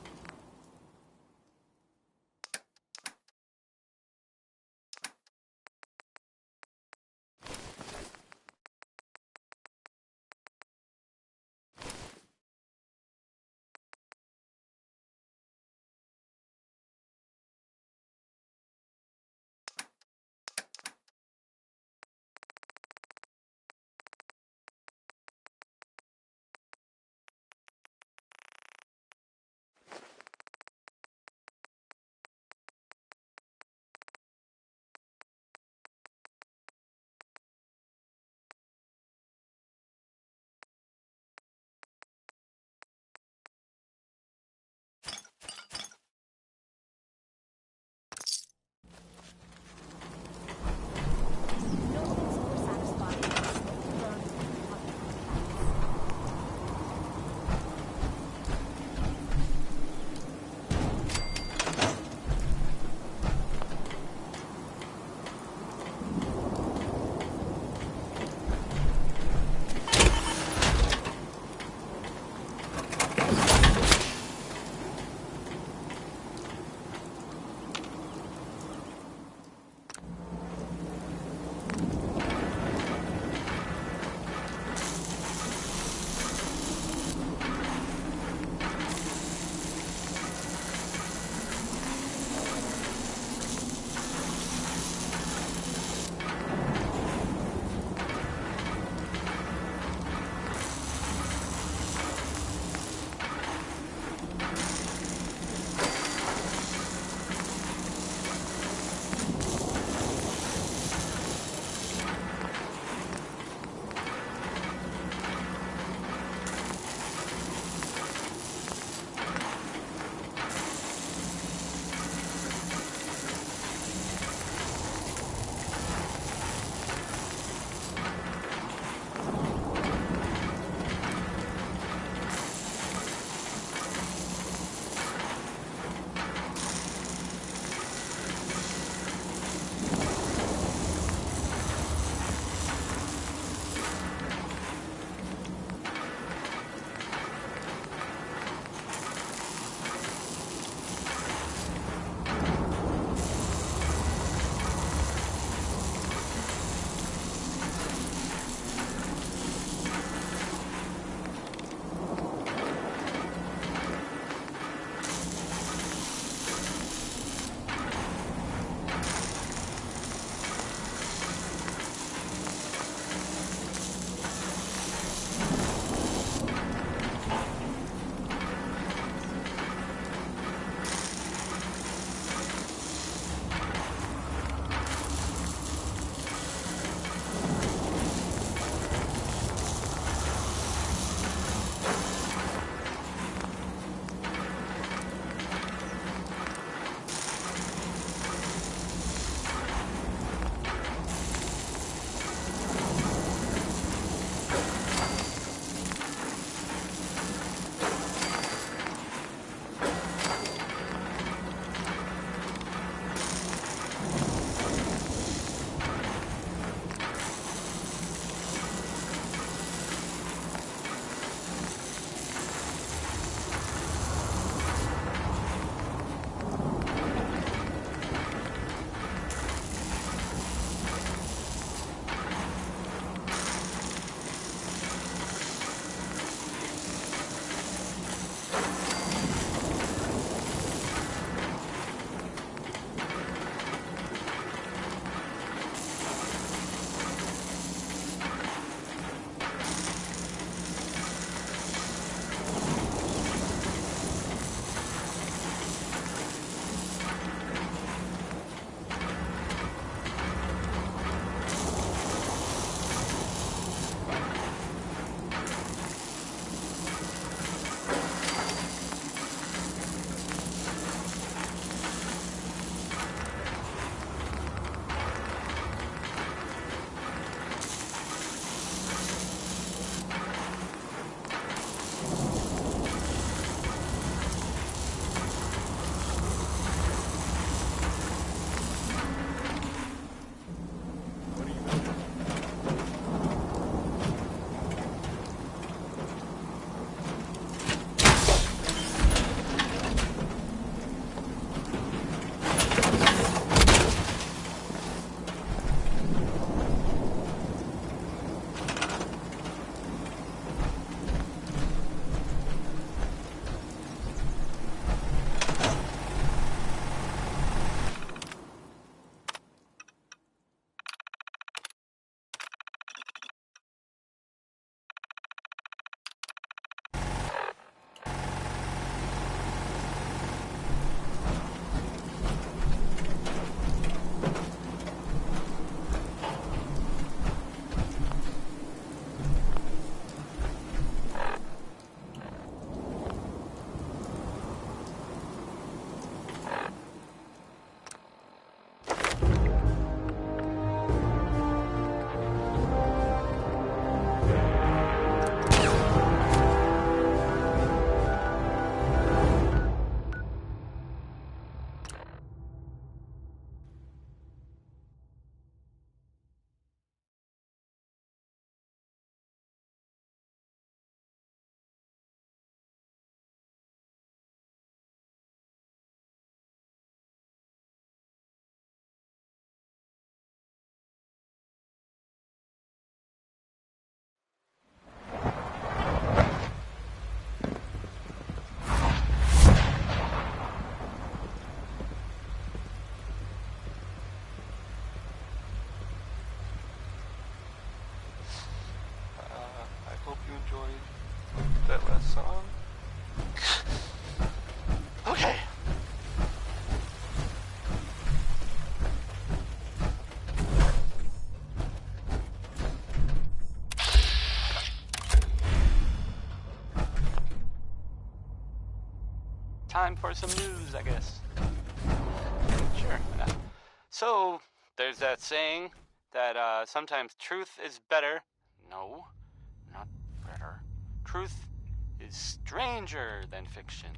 time for some news, I guess. Sure, why not? So, there's that saying that sometimes truth is better. No, not better. Truth is stranger than fiction.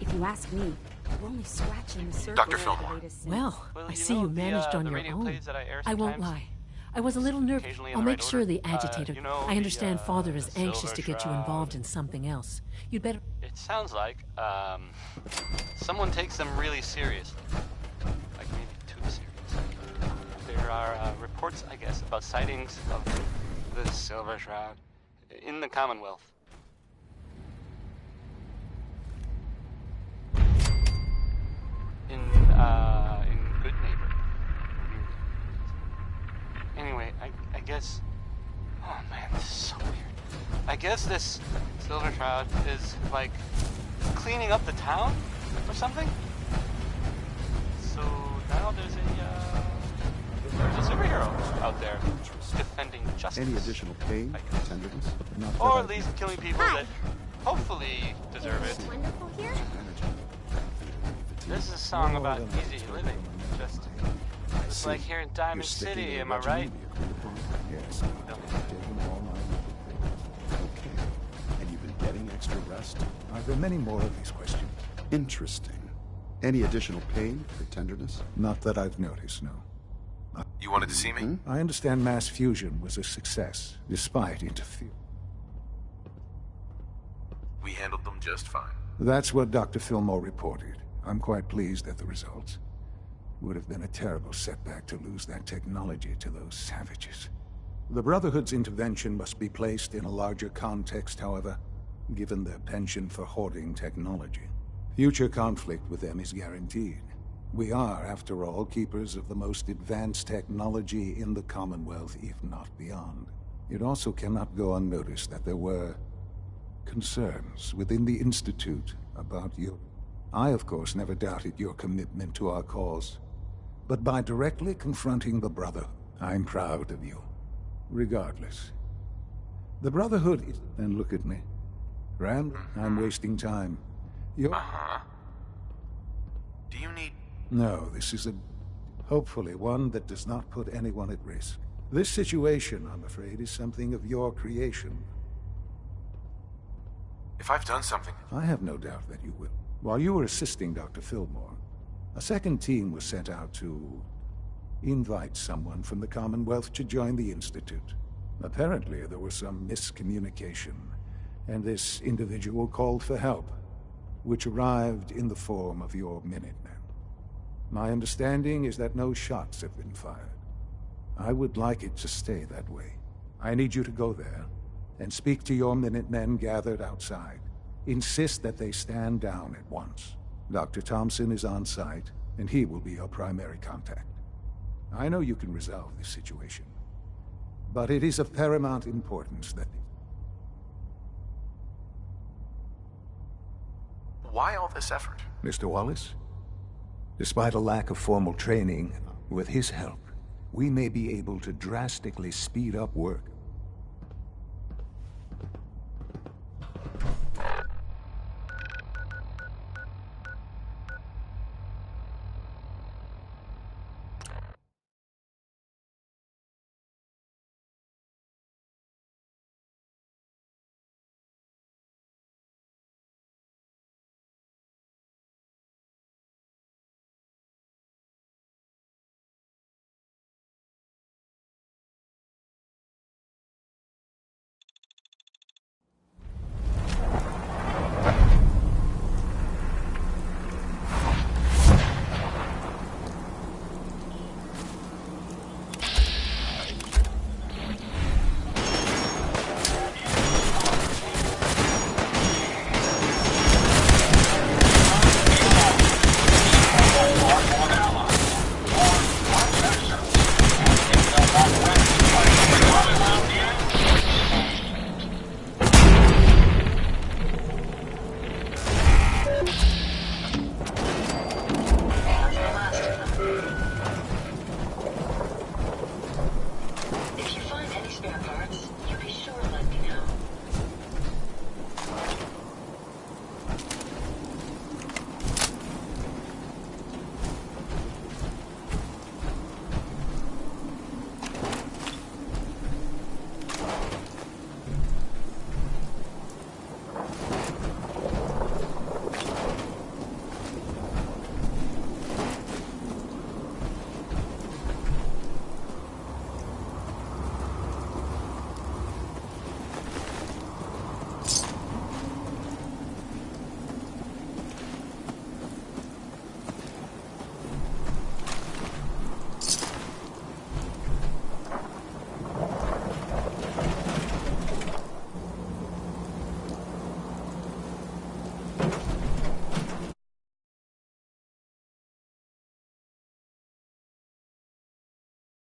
If you ask me, we're only scratching the surface. Dr. of the Fillmore. latest Well, Well, I you see know you the, managed on the your radio own. plays that I air I won't sometimes? lie. I was a little nervous. Occasionally in I'll the make right sure order. the agitator. You know, I understand the, Father is the anxious Silver to get you Shroud. involved in something else. You'd better. It sounds like someone takes them really seriously. Like maybe too serious. There are reports, I guess, about sightings of the Silver Shroud in the Commonwealth. In Good Neighbor. Anyway, I guess... Oh man, this is so weird. I guess this Silver Shroud is, like, cleaning up the town or something? So now there's a superhero out there defending justice. Any additional pain, tenderness? Not Or that at least killing people that hopefully deserve it. Wonderful here. This is a song about easy living. Just like here in Diamond City, am I right? Yes. Okay. And you've been getting extra rest? Are there many more of these questions? Interesting. Any additional pain or tenderness? Not that I've noticed, no. You wanted to see me? I understand mass fusion was a success, despite interference. We handled them just fine. That's what Dr. Fillmore reported. I'm quite pleased at the results. Would have been a terrible setback to lose that technology to those savages. The Brotherhood's intervention must be placed in a larger context, however, given their penchant for hoarding technology. Future conflict with them is guaranteed. We are, after all, keepers of the most advanced technology in the Commonwealth, if not beyond. It also cannot go unnoticed that there were concerns within the Institute about you. I, of course, never doubted your commitment to our cause. But by directly confronting the Brotherhood, I'm proud of you. Regardless. The Brotherhood is... And look at me. Ram, I'm wasting time. You're... Do you need... No, this is hopefully one that does not put anyone at risk. This situation, I'm afraid, is something of your creation. If I've done something... I have no doubt that you will. While you were assisting Dr. Fillmore, a second team was sent out to invite someone from the Commonwealth to join the Institute. Apparently, there was some miscommunication, and this individual called for help, which arrived in the form of your Minutemen. My understanding is that no shots have been fired. I would like it to stay that way. I need you to go there and speak to your Minutemen gathered outside. Insist that they stand down at once. Dr. Thompson is on site, and he will be your primary contact. I know you can resolve this situation, but it is of paramount importance that... Why all this effort? Mr. Wallace? Despite a lack of formal training, with his help, we may be able to drastically speed up work.